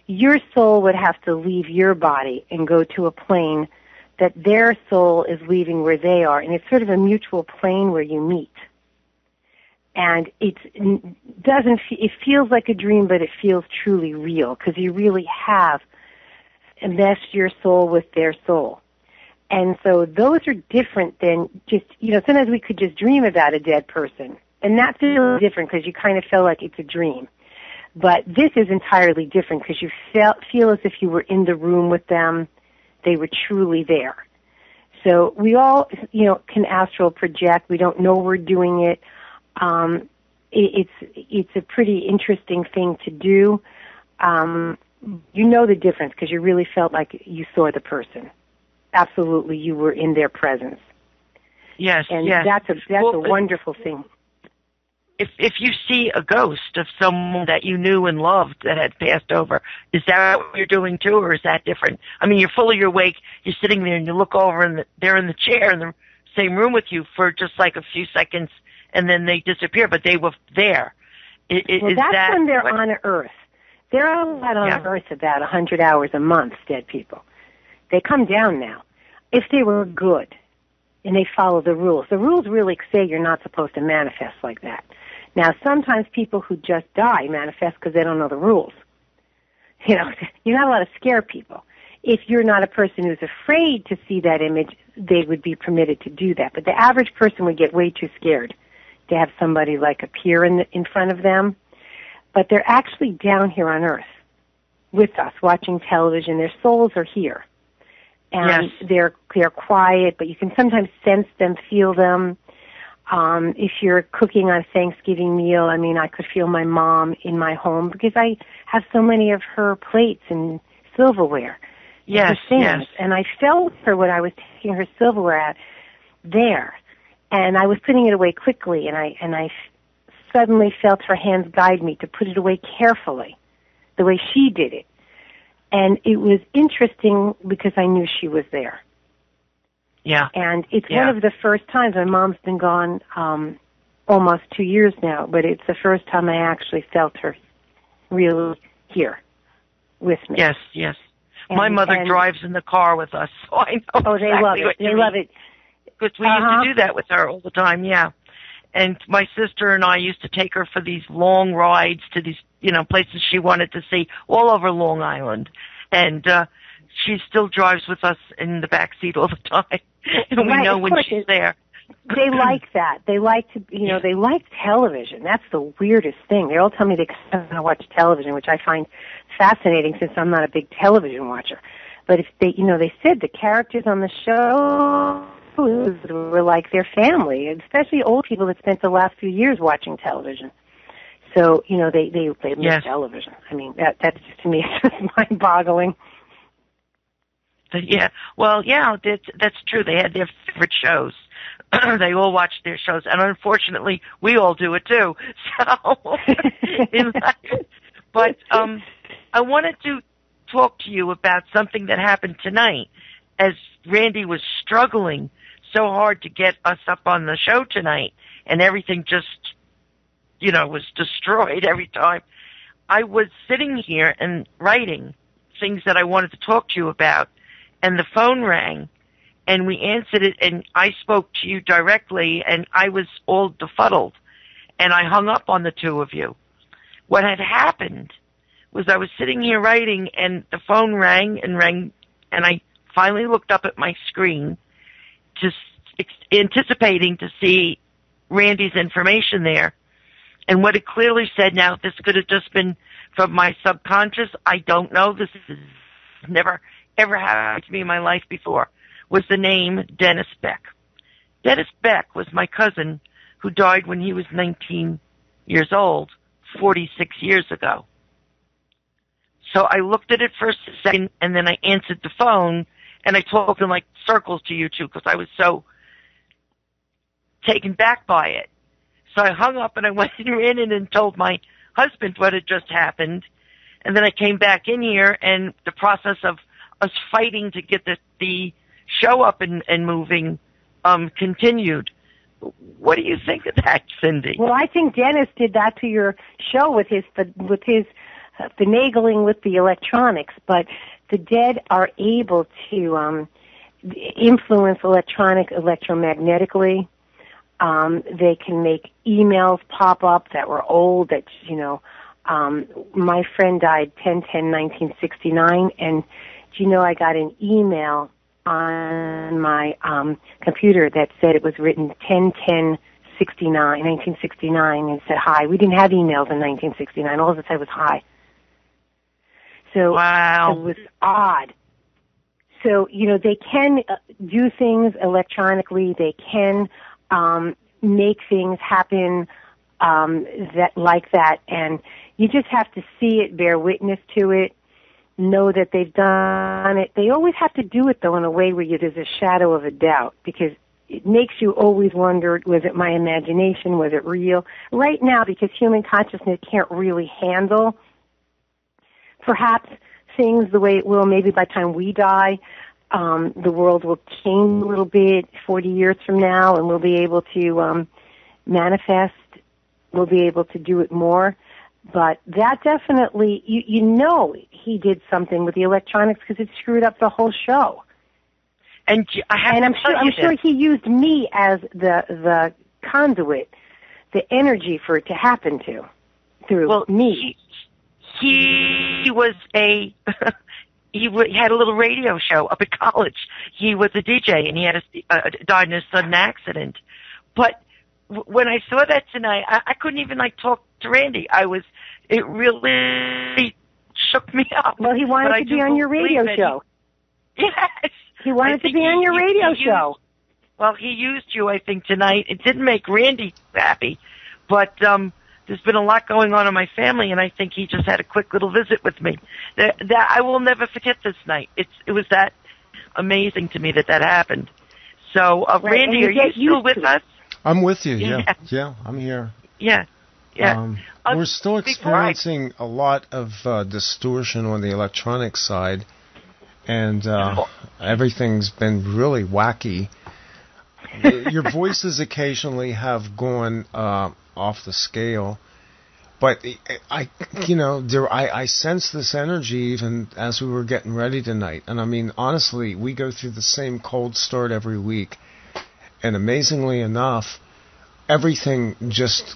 Your soul would have to leave your body and go to a plane that their soul is leaving where they are. And it's sort of a mutual plane where you meet. And it feels like a dream, but it feels truly real, because you really have meshed your soul with their soul. And so those are different than just, sometimes we could just dream about a dead person. And that feels different because you kind of feel like it's a dream. But this is entirely different because you feel as if you were in the room with them. They were truly there. So we all, can astral project. We don't know we're doing it. It's a pretty interesting thing to do. You know the difference because you really felt like you saw the person. Absolutely, you were in their presence. Yes, and yes. that's a wonderful thing. If you see a ghost of someone that you knew and loved that had passed over, is that what you're doing too, or is that different? I mean, you're fully awake, you're sitting there, and you look over, and they're in the chair in the same room with you for just like a few seconds, and then they disappear, but they were there. That's when they're on Earth. They're on Earth about 100 hours a month, dead people. They come down now. If they were good and they follow the rules really say you're not supposed to manifest like that. Now, sometimes people who just die manifest because they don't know the rules. You're not allowed to scare people. if you're not a person who's afraid to see that image, they would be permitted to do that. But the average person would get way too scared to have somebody like appear in front of them. But they're actually down here on Earth with us watching television. Their souls are here. And they're quiet, but you can sometimes sense them, feel them. If you're cooking on a Thanksgiving meal, I mean, I could feel my mom in my home because I have so many of her plates and silverware. Yes, yes. And I felt her when I was taking her silverware out there. And I was putting it away quickly, and I suddenly felt her hands guide me to put it away carefully, the way she did it. And it was interesting because I knew she was there. Yeah. And it's one of the first times, my mom's been gone almost 2 years now, but it's the first time I actually felt her really here with me. Yes, yes. My mother drives in the car with us, so I know exactly they love it. They love it. Because we used to do that with her all the time, yeah. And my sister and I used to take her for these long rides to these, places she wanted to see all over Long Island. And she still drives with us in the back seat all the time. And we know when she's there. They like that. They like to, they like television. That's the weirdest thing. They all tell me they want to watch television, which I find fascinating since I'm not a big television watcher. But if they, they said the characters on the show were like their family, especially old people that spent the last few years watching television. So, they miss television. I mean, that's just, to me, it's just mind-boggling. Yeah, well, yeah, that's true. They had their favorite shows. They all watched their shows, and unfortunately, we all do it too. So, but I wanted to talk to you about something that happened tonight, as Randy was struggling so hard to get us up on the show tonight, and everything just, was destroyed every time. I was sitting here and writing things that I wanted to talk to you about, and the phone rang, and we answered it, and I spoke to you directly, and I was all befuddled, and I hung up on the two of you. What had happened was I was sitting here writing, and the phone rang, and I finally looked up at my screen, just anticipating to see Randy's information there. And what it clearly said, now this could have just been from my subconscious, I don't know, this has never ever happened to me in my life before, was the name Dennis Beck. Dennis Beck was my cousin who died when he was 19 years old, 46 years ago. So I looked at it for a second, and then I answered the phone, and I talked in like circles to you two because I was so taken back by it. So I hung up, and I went and ran in and told my husband what had just happened. And then I came back in here, and the process of us fighting to get the show up and moving continued. What do you think of that, Cindy? Well, I think Dennis did that to your show with his finagling with the electronics, but the dead are able to influence electromagnetically. They can make emails pop up that were old, that, my friend died 10/10/1969, and I got an email on my computer that said it was written 10/10/1969, and said hi. We didn't have emails in 1969. All it said was hi. So wow. It was odd. So, they can do things electronically. They can make things happen like that, and you just have to see it, bear witness to it, know that they've done it. They always have to do it, though, in a way where there's a shadow of a doubt, because it makes you always wonder, was it my imagination? Was it real? Right now, because human consciousness can't really handle perhaps things the way it will, maybe by the time we die, the world will change a little bit 40 years from now, and we'll be able to manifest. We'll be able to do it more. But that definitely, he did something with the electronics because it screwed up the whole show. And I'm sure he used me as the conduit, the energy for it to happen through me. He was he had a little radio show up at college. He was a DJ, and he had died in a sudden accident. But when I saw that tonight, I couldn't even talk to Randy. It really shook me up. Well, he wanted to be on your radio show. Yes. He wanted to be on your radio show. Well, he used you, I think, tonight. It didn't make Randy happy, but there's been a lot going on in my family, and I think he just had a quick little visit with me. That I will never forget this night. It was that amazing to me that happened. So, Randy, are you still with us? I'm with you, yeah, I'm here. Yeah. We're still experiencing a lot of distortion on the electronic side, and everything's been really wacky. Your voices occasionally have gone off the scale, but I sense this energy even as we were getting ready tonight. And I mean, honestly, we go through the same cold start every week, and amazingly enough, everything just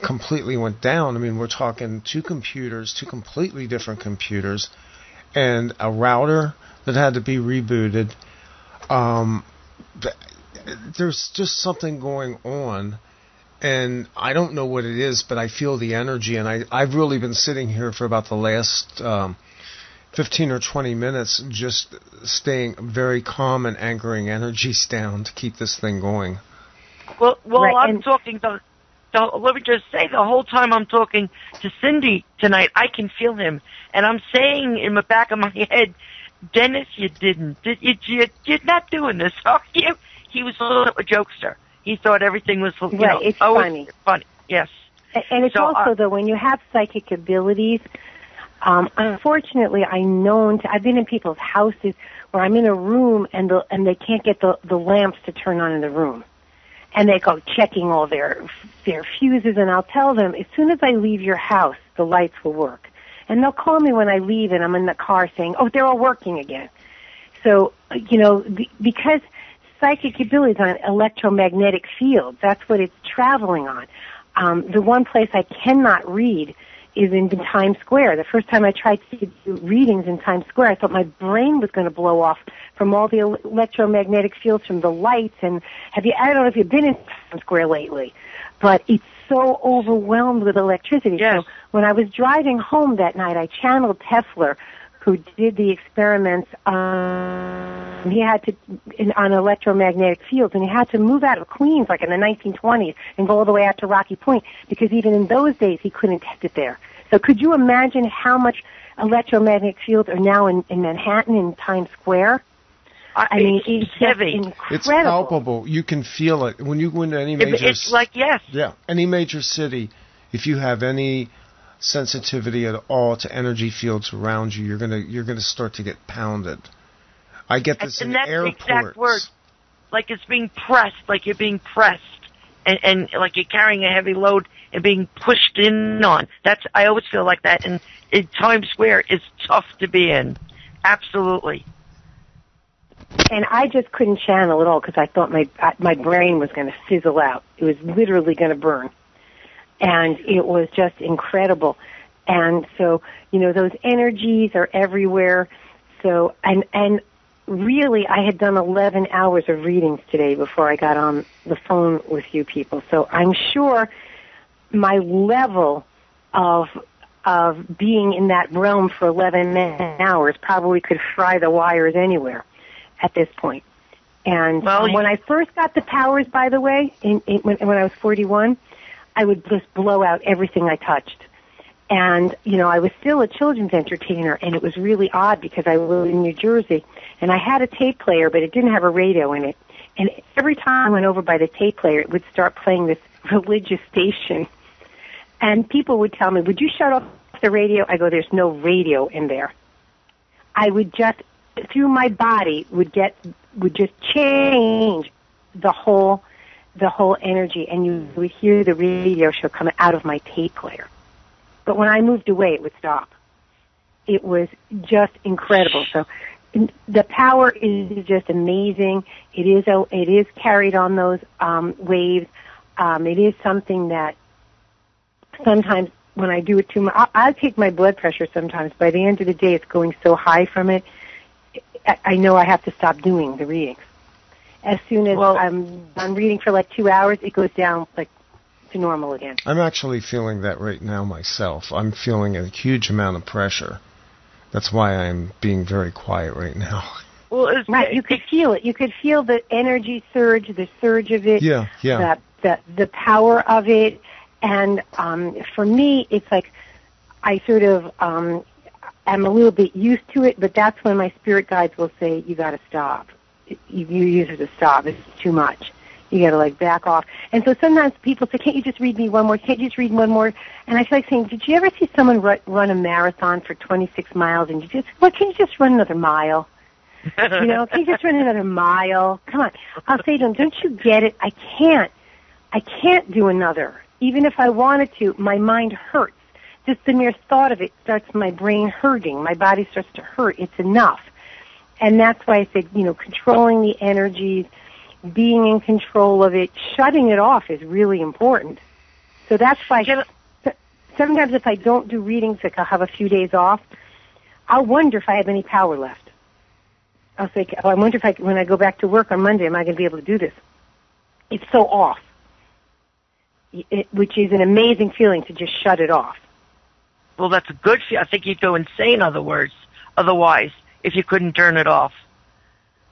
completely went down. I mean, we're talking two completely different computers, and a router that had to be rebooted. There's just something going on, and I don't know what it is, but I feel the energy, and I've really been sitting here for about the last 15 or 20 minutes just staying very calm and anchoring energies down to keep this thing going. Well, I'm talking let me just say, the whole time I'm talking to Cindi tonight, I can feel him, and I'm saying in the back of my head, Dennis, you're not doing this, are you? He was a little jokester. He thought everything was, it's funny. Funny, yes. And it's also, though, when you have psychic abilities, unfortunately, I've been in people's houses where I'm in a room and they can't get the lamps to turn on in the room. And they go checking all their fuses, and I'll tell them, as soon as I leave your house, the lights will work. And they'll call me when I leave and I'm in the car saying, oh, they're all working again. So, because psychic abilities on electromagnetic fields, that's what it's traveling on. The one place I cannot read is in Times Square. The first time I tried to do readings in Times Square, I thought my brain was going to blow off from all the electromagnetic fields from the lights. And I don't know if you've been in Times Square lately, but it's so overwhelmed with electricity. Yes. So when I was driving home that night, I channeled Tesla, who did the experiments. He had to on electromagnetic fields, and he had to move out of Queens like in the 1920s and go all the way out to Rocky Point, because even in those days he couldn't test it there. So could you imagine how much electromagnetic fields are now in Manhattan, in Times Square? I mean, it's heavy. Incredible. It's palpable. You can feel it when you go into any major. It's like, yes. Yeah, any major city. If you have any sensitivity at all to energy fields around you, you're gonna start to get pounded. I get this in airports. That's the exact word. Like it's being pressed, like you're being pressed, and like you're carrying a heavy load and being pushed in on. I always feel like that, and in Times Square is tough to be in. Absolutely. And I just couldn't channel at all because I thought my brain was going to fizzle out. It was literally going to burn. And it was just incredible. And so, those energies are everywhere. So, and really, I had done 11 hours of readings today before I got on the phone with you people. So I'm sure my level of being in that realm for 11 hours probably could fry the wires anywhere at this point. And when I first got the powers, by the way, when I was 41, I would just blow out everything I touched. And, I was still a children's entertainer, and it was really odd because I lived in New Jersey, and I had a tape player, but it didn't have a radio in it. And every time I went over by the tape player, it would start playing this religious station. And people would tell me, would you shut off the radio? I go, there's no radio in there. I would just, through my body, would just change the whole energy, and you would hear the radio show come out of my tape player. But when I moved away, it would stop. It was just incredible. So the power is just amazing. It is carried on those waves. It is something that sometimes when I do it too much. I take my blood pressure sometimes. By the end of the day, it's going so high from it, I know I have to stop doing the readings. As soon as I'm reading for like 2 hours, it goes down like to normal again. I'm actually feeling that right now myself. I'm feeling a huge amount of pressure. That's why I'm being very quiet right now. Well, right, you could feel it. You could feel the energy surge, the surge of it. Yeah. The power of it. And for me, it's like I sort of am a little bit used to it, but that's when my spirit guides will say, you got to stop. You use it to stop. It's too much. You got to like back off. And so sometimes people say, can't you just read me one more? Can't you just read one more? And I feel like saying, did you ever see someone run a marathon for 26 miles and can you just run another mile? Can you just run another mile? Come on. I'll say to them, don't you get it? I can't do another. Even if I wanted to, my mind hurts. Just the mere thought of it starts my brain hurting. My body starts to hurt. It's enough. And that's why I said, controlling the energies, being in control of it, shutting it off is really important. So that's why sometimes if I don't do readings, like I'll have a few days off, I'll wonder if I have any power left. I'll think, I wonder if when I go back to work on Monday, am I going to be able to do this? It's so off, which is an amazing feeling to just shut it off. Well, that's a good feeling. I think you'd go insane, otherwise, if you couldn't turn it off.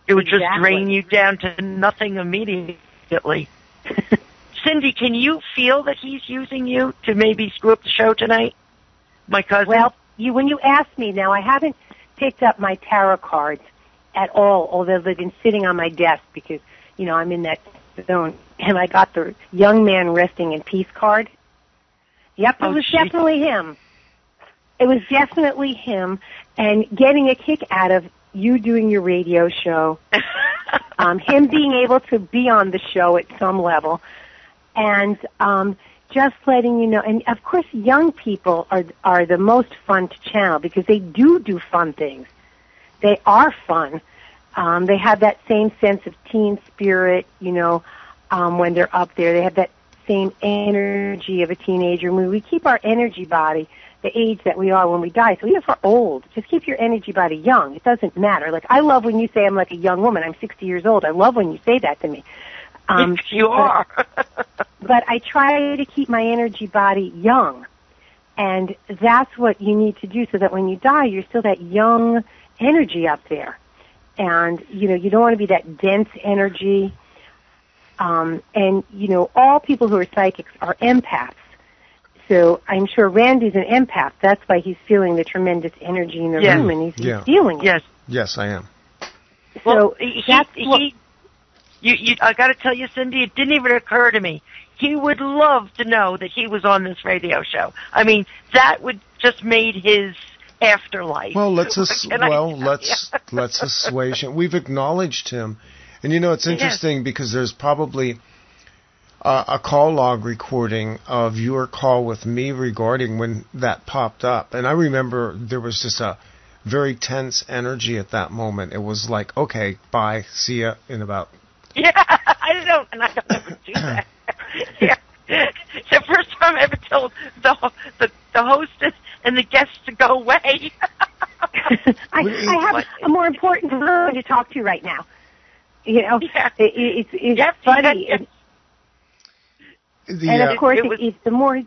It would just drain you down to nothing immediately. Cindi, can you feel that he's using you to maybe screw up the show tonight? My cousin? Well, when you asked me, now I haven't picked up my tarot cards at all, although they've been sitting on my desk because, I'm in that zone. And I got the young man resting in peace card. Yep, it was definitely him. It was definitely him, and getting a kick out of you doing your radio show, him being able to be on the show at some level, and just letting you know. And, of course, young people are the most fun to channel because they do fun things. They are fun. They have that same sense of teen spirit, when they're up there. They have that same energy of a teenager. When we keep our energy body the age that we are when we die. So even if we're old, just keep your energy body young. It doesn't matter. Like, I love when you say I'm like a young woman. I'm 60 years old. I love when you say that to me. You are. But I try to keep my energy body young. And that's what you need to do so that when you die, you're still that young energy up there. And, you don't want to be that dense energy. And, all people who are psychics are empaths. So I'm sure Randy's an empath. That's why he's feeling the tremendous energy in the room, and he's feeling it. Yes, I am. So I got to tell you, Cindi, it didn't even occur to me. He would love to know that he was on this radio show. I mean, that would just made his afterlife. Well, let's assuage him. We've acknowledged him, and it's interesting because there's probably a call log recording of your call with me regarding when that popped up. And I remember there was just a very tense energy at that moment. It was like, okay, bye, see ya in about... Yeah, I don't ever do that. Yeah. The first time I ever told the hostess and the guests to go away. I have a more important person to talk to right now. It's funny. And of course, it's the more,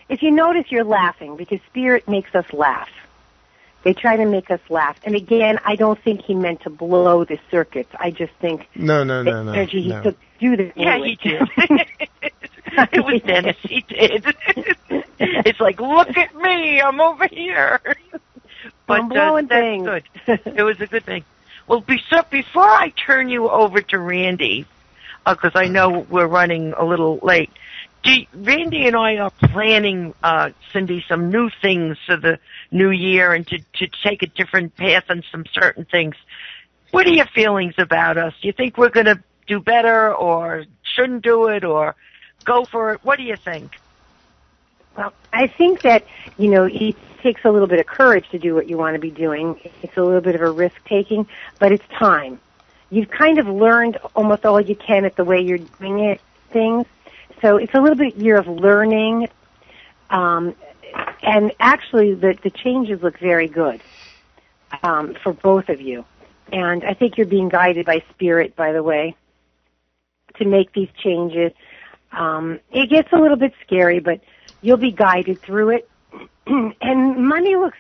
if you notice, you're laughing because spirit makes us laugh. They try to make us laugh. And again, I don't think he meant to blow the circuits. I just think no. Energy he took to do this. Yeah, he did. It was Dennis. He did. It's like, look at me, I'm over here. But I'm blowing things. Good. It was a good thing. Well, before I turn you over to Randy, because I know we're running a little late. Randy and I are planning, Cindi, some new things for the new year and to take a different path on some certain things. What are your feelings about us? Do you think we're going to do better or shouldn't do it or go for it? What do you think? Well, I think that, it takes a little bit of courage to do what you want to be doing. It's a little bit of a risk-taking, but it's time. You've kind of learned almost all you can at the way you're doing things. So it's a little bit year of learning. And actually, the changes look very good for both of you. And I think you're being guided by Spirit, by the way, to make these changes. It gets a little bit scary, but you'll be guided through it. And money looks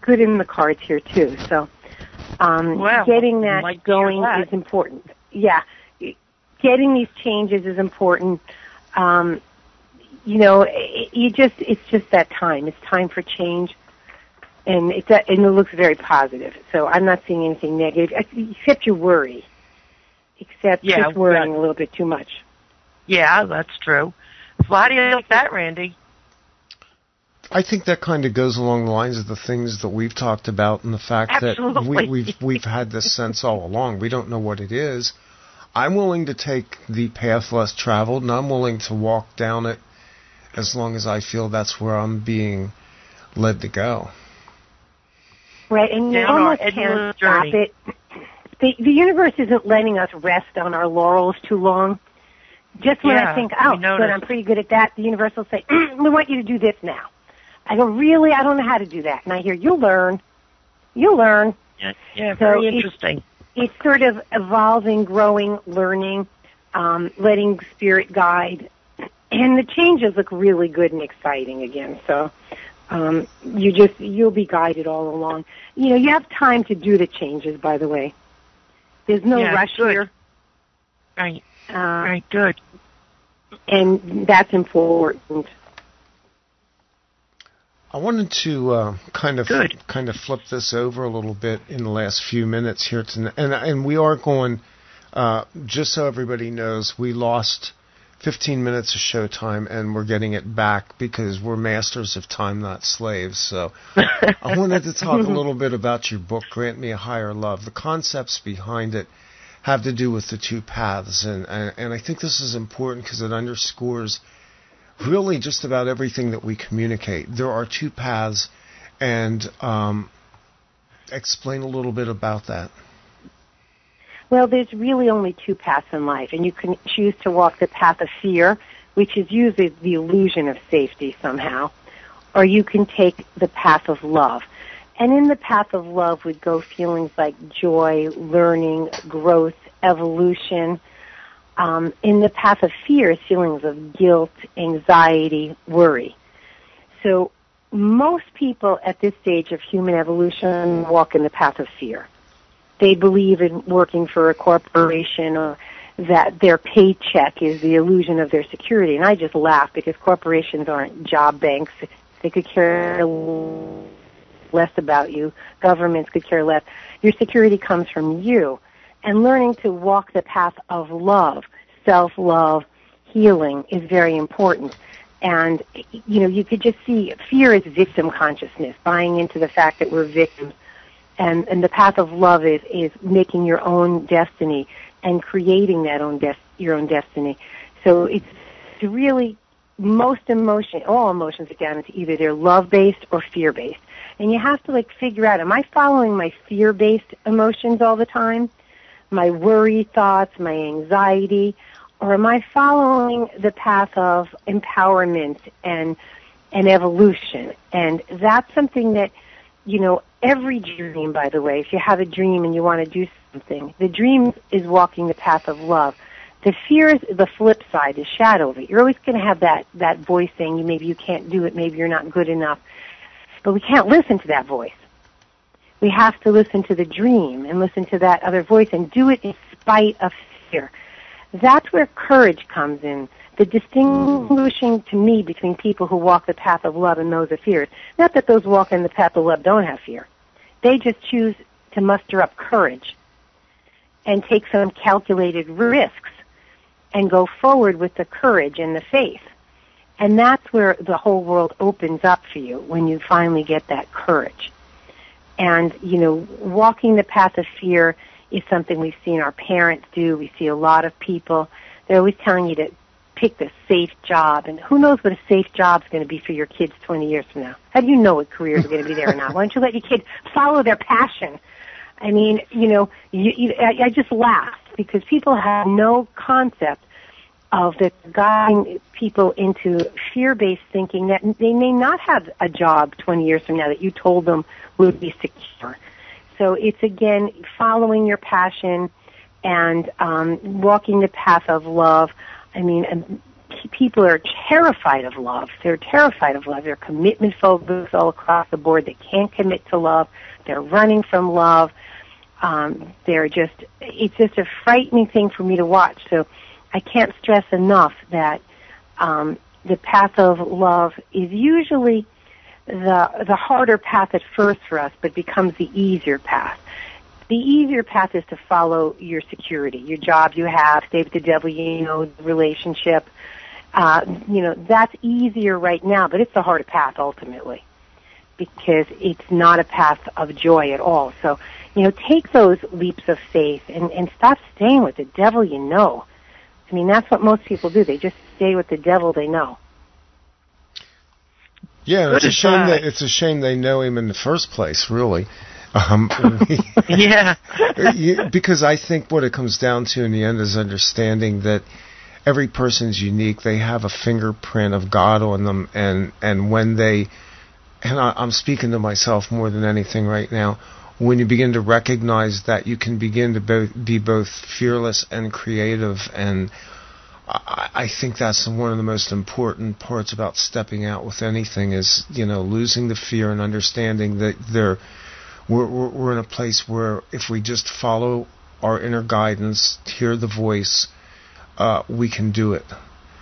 good in the cards here, too. So getting that going is important. Yeah, getting these changes is important. It's just that time. It's time for change. And it looks very positive. So I'm not seeing anything negative, except your worry. Just worrying a little bit too much. Yeah, that's true. So how do you like that, Randy? I think that kind of goes along the lines of the things that we've talked about, and the fact that we've had this sense all along. We don't know what it is. I'm willing to take the path less traveled, and I'm willing to walk down it as long as I feel that's where I'm being led to go. Right, and you almost can't stop it. The universe isn't letting us rest on our laurels too long. Just when I think, good, I'm pretty good at that, the universe will say, we want you to do this now. I go, really? I don't know how to do that. And I hear, you'll learn. Yeah, so very interesting. It's sort of evolving, growing, learning, letting Spirit guide. And the changes look really good and exciting again. So you'll be guided all along. You have time to do the changes, by the way. There's no rush here. Right. Right, good. And that's important. I wanted to kind of flip this over a little bit in the last few minutes here tonight, and we are going. Just so everybody knows, we lost 15 minutes of show time, and we're getting it back because we're masters of time, not slaves. So, I wanted to talk a little bit about your book, Grant Me a Higher Love. The concepts behind it have to do with the two paths, and I think this is important because it underscores really just about everything that we communicate. There are two paths, and explain a little bit about that. Well, there's really only two paths in life, and you can choose to walk the path of fear, which is usually the illusion of safety somehow, or you can take the path of love. And in the path of love would go feelings like joy, learning, growth, evolution. In the path of fear, feelings of guilt, anxiety, worry. So most people at this stage of human evolution walk in the path of fear. They believe in working for a corporation, or that their paycheck is the illusion of their security. And I just laugh because corporations aren't job banks. They could care less about you. Governments could care less. Your security comes from you. And learning to walk the path of love, self-love, healing is very important. And, you could just see fear is victim consciousness, buying into the fact that we're victims. And the path of love is making your own destiny and creating that your own destiny. So it's really all emotions are down into either they're love-based or fear-based. And you have to figure out, am I following my fear-based emotions all the time? My worry thoughts, my anxiety, or am I following the path of empowerment and evolution? And that's something that, every dream, by the way, if you have a dream and you want to do something, the dream is walking the path of love. The fear is the flip side, the shadow of it. You're always going to have that voice saying maybe you can't do it, maybe you're not good enough. But we can't listen to that voice. We have to listen to the dream and listen to that other voice and do it in spite of fear. That's where courage comes in. The distinguishing to me between people who walk the path of love and those of fear. Not that those walking the path of love don't have fear. They just choose to muster up courage and take some calculated risks and go forward with the courage and the faith. And that's where the whole world opens up for you when you finally get that courage. And, walking the path of fear is something we've seen our parents do. We see a lot of people. They're always telling you to pick the safe job. And who knows what a safe job's going to be for your kids 20 years from now? How do you know what careers are going to be there or not? Why don't you let your kids follow their passion? I mean, I just laugh because people have no concept of that guiding people into fear-based thinking that they may not have a job 20 years from now that you told them would be secure. So it's, again, following your passion and walking the path of love. I mean, people are terrified of love. They're terrified of love. They're commitment phobics all across the board. They can't commit to love. They're running from love. It's just a frightening thing for me to watch. So I can't stress enough that the path of love is usually the harder path at first for us, but becomes the easier path. The easier path is to follow your security, your job you have, stay with the devil, the relationship. That's easier right now, but it's the harder path ultimately because it's not a path of joy at all. So, take those leaps of faith and stop staying with the devil you know. I mean, that's what most people do. They just stay with the devil they know. Yeah, it's a shame they know him in the first place, really. Yeah. Because I think what it comes down to in the end is understanding that every person's unique. They have a fingerprint of God on them, and when they, and I'm speaking to myself more than anything right now, when you begin to recognize that you can begin to be both fearless and creative, and I think that's one of the most important parts about stepping out with anything is, losing the fear and understanding that we're in a place where if we just follow our inner guidance, hear the voice, we can do it.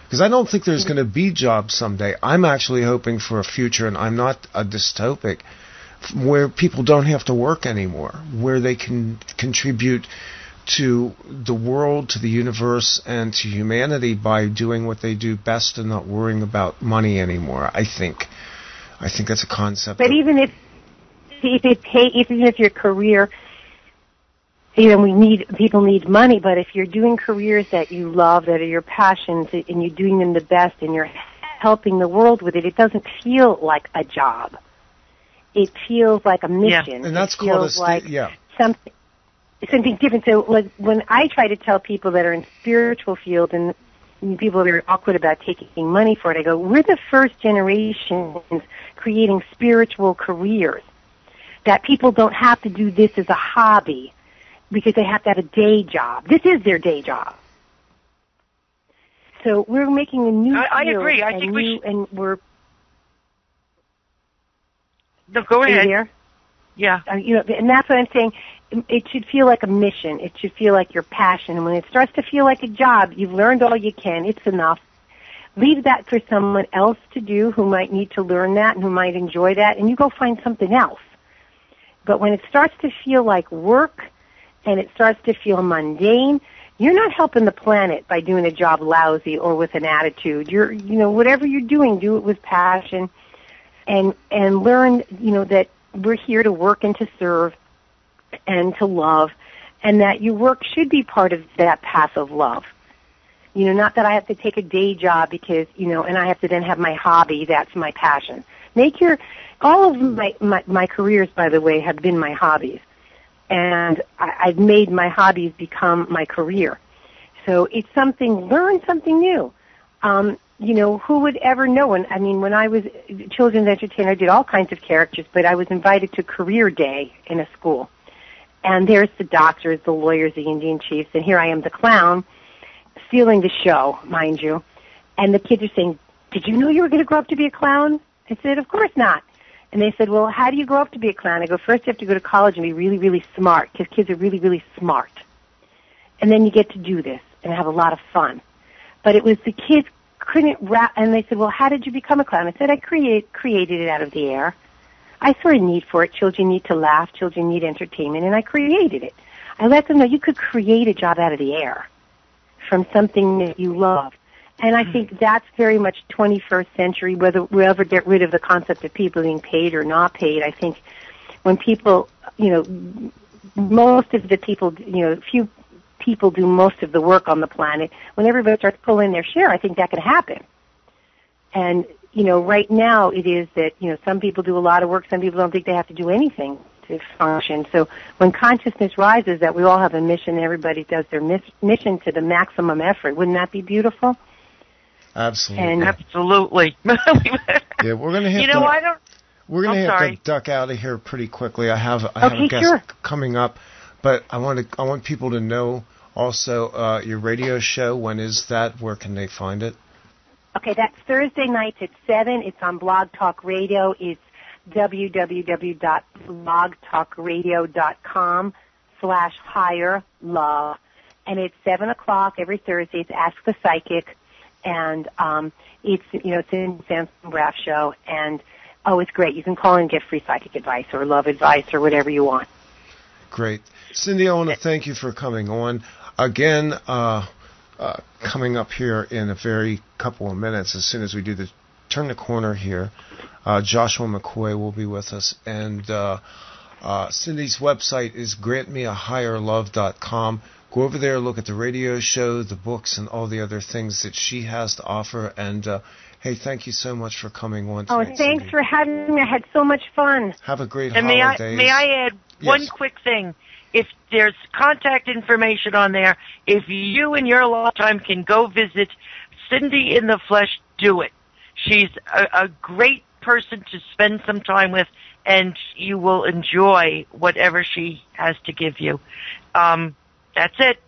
Because I don't think there's going to be jobs someday. I'm actually hoping for a future, and I'm not a dystopic, where people don't have to work anymore, where they can contribute to the world, to the universe, and to humanity by doing what they do best and not worrying about money anymore. I think that's a concept. But even if your career, people need money, but if you're doing careers that you love, that are your passions, and you're doing them the best, and you're helping the world with it, it doesn't feel like a job. It feels like a mission. Yeah. And that's called something different. So like when I try to tell people that are in spiritual field and people are very awkward about taking money for it, I go, we're the first generation creating spiritual careers, that people don't have to do this as a hobby because they have to have a day job. This is their day job. So we're making a new I agree. I think and we're... No, go ahead. There? Yeah. And that's what I'm saying. It should feel like a mission. It should feel like your passion. And when it starts to feel like a job, you've learned all you can. It's enough. Leave that for someone else to do who might need to learn that and who might enjoy that, and you go find something else. But when it starts to feel like work and it starts to feel mundane, you're not helping the planet by doing a job lousy or with an attitude. Whatever you're doing, do it with passion and learn, that we're here to work and to serve and to love, and that your work should be part of that path of love. Not that I have to take a day job because, and I have to then have my hobby, that's my passion. All of my careers, by the way, have been my hobbies. And I've made my hobbies become my career. So it's learn something new. Who would ever know? And I mean, when I was children's entertainer, I did all kinds of characters, but I was invited to career day in a school. And there's the doctors, the lawyers, the Indian chiefs, and here I am, the clown, stealing the show, mind you. And the kids are saying, did you know you were going to grow up to be a clown? I said, of course not. And they said, well, how do you grow up to be a clown? I go, first you have to go to college and be really, really smart, because kids are really, really smart. And then you get to do this and have a lot of fun. But it was the kids couldn't wrap, and they said, well, how did you become a clown? I said, I created it out of the air. I saw a need for it. Children need to laugh. Children need entertainment, and I created it. I let them know you could create a job out of the air from something that you love. And I think that's very much 21st century, whether we ever get rid of the concept of people being paid or not paid. I think when people, most of the people, few people do most of the work on the planet, when everybody starts pulling their share, I think that can happen. And, right now it is that, some people do a lot of work, some people don't think they have to do anything. to function. So when consciousness rises, that we all have a mission, everybody does their mission to the maximum effort. Wouldn't that be beautiful? Absolutely. And Absolutely. Yeah, we're going to have I don't... We're going to have sorry. to duck out of here pretty quickly. I have a guest coming up, but I want people to know also your radio show. When is that? Where can they find it? Okay, that's Thursday nights at 7. It's on Blog Talk Radio. It's www.blogtalkradio.com/higher-love. And it's 7 o'clock every Thursday. It's Ask the Psychic. And it's Cindi Sansone-Braff show. And, it's great. You can call and get free psychic advice or love advice or whatever you want. Great. Cindi, I want to thank you for coming on. Again, coming up here in a very couple of minutes, as soon as we turn the corner here, Joshua McCoy will be with us. And Cindy's website is grantmeahigherlove.com. Go over there, look at the radio show, the books, and all the other things that she has to offer. And, hey, thank you so much for coming on tonight, thanks Cindi. for having me. I had so much fun. Have a great And holidays. may I add one quick thing? If there's contact information on there, if you in your lifetime can go visit Cindi in the flesh, do it. She's a great person to spend some time with, and you will enjoy whatever she has to give you. That's it.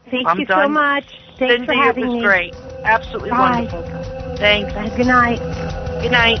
Thank I'm you done. so much. Thanks Cindi, for having it was me. great. Absolutely Bye. wonderful. Thanks. Good night. Good night.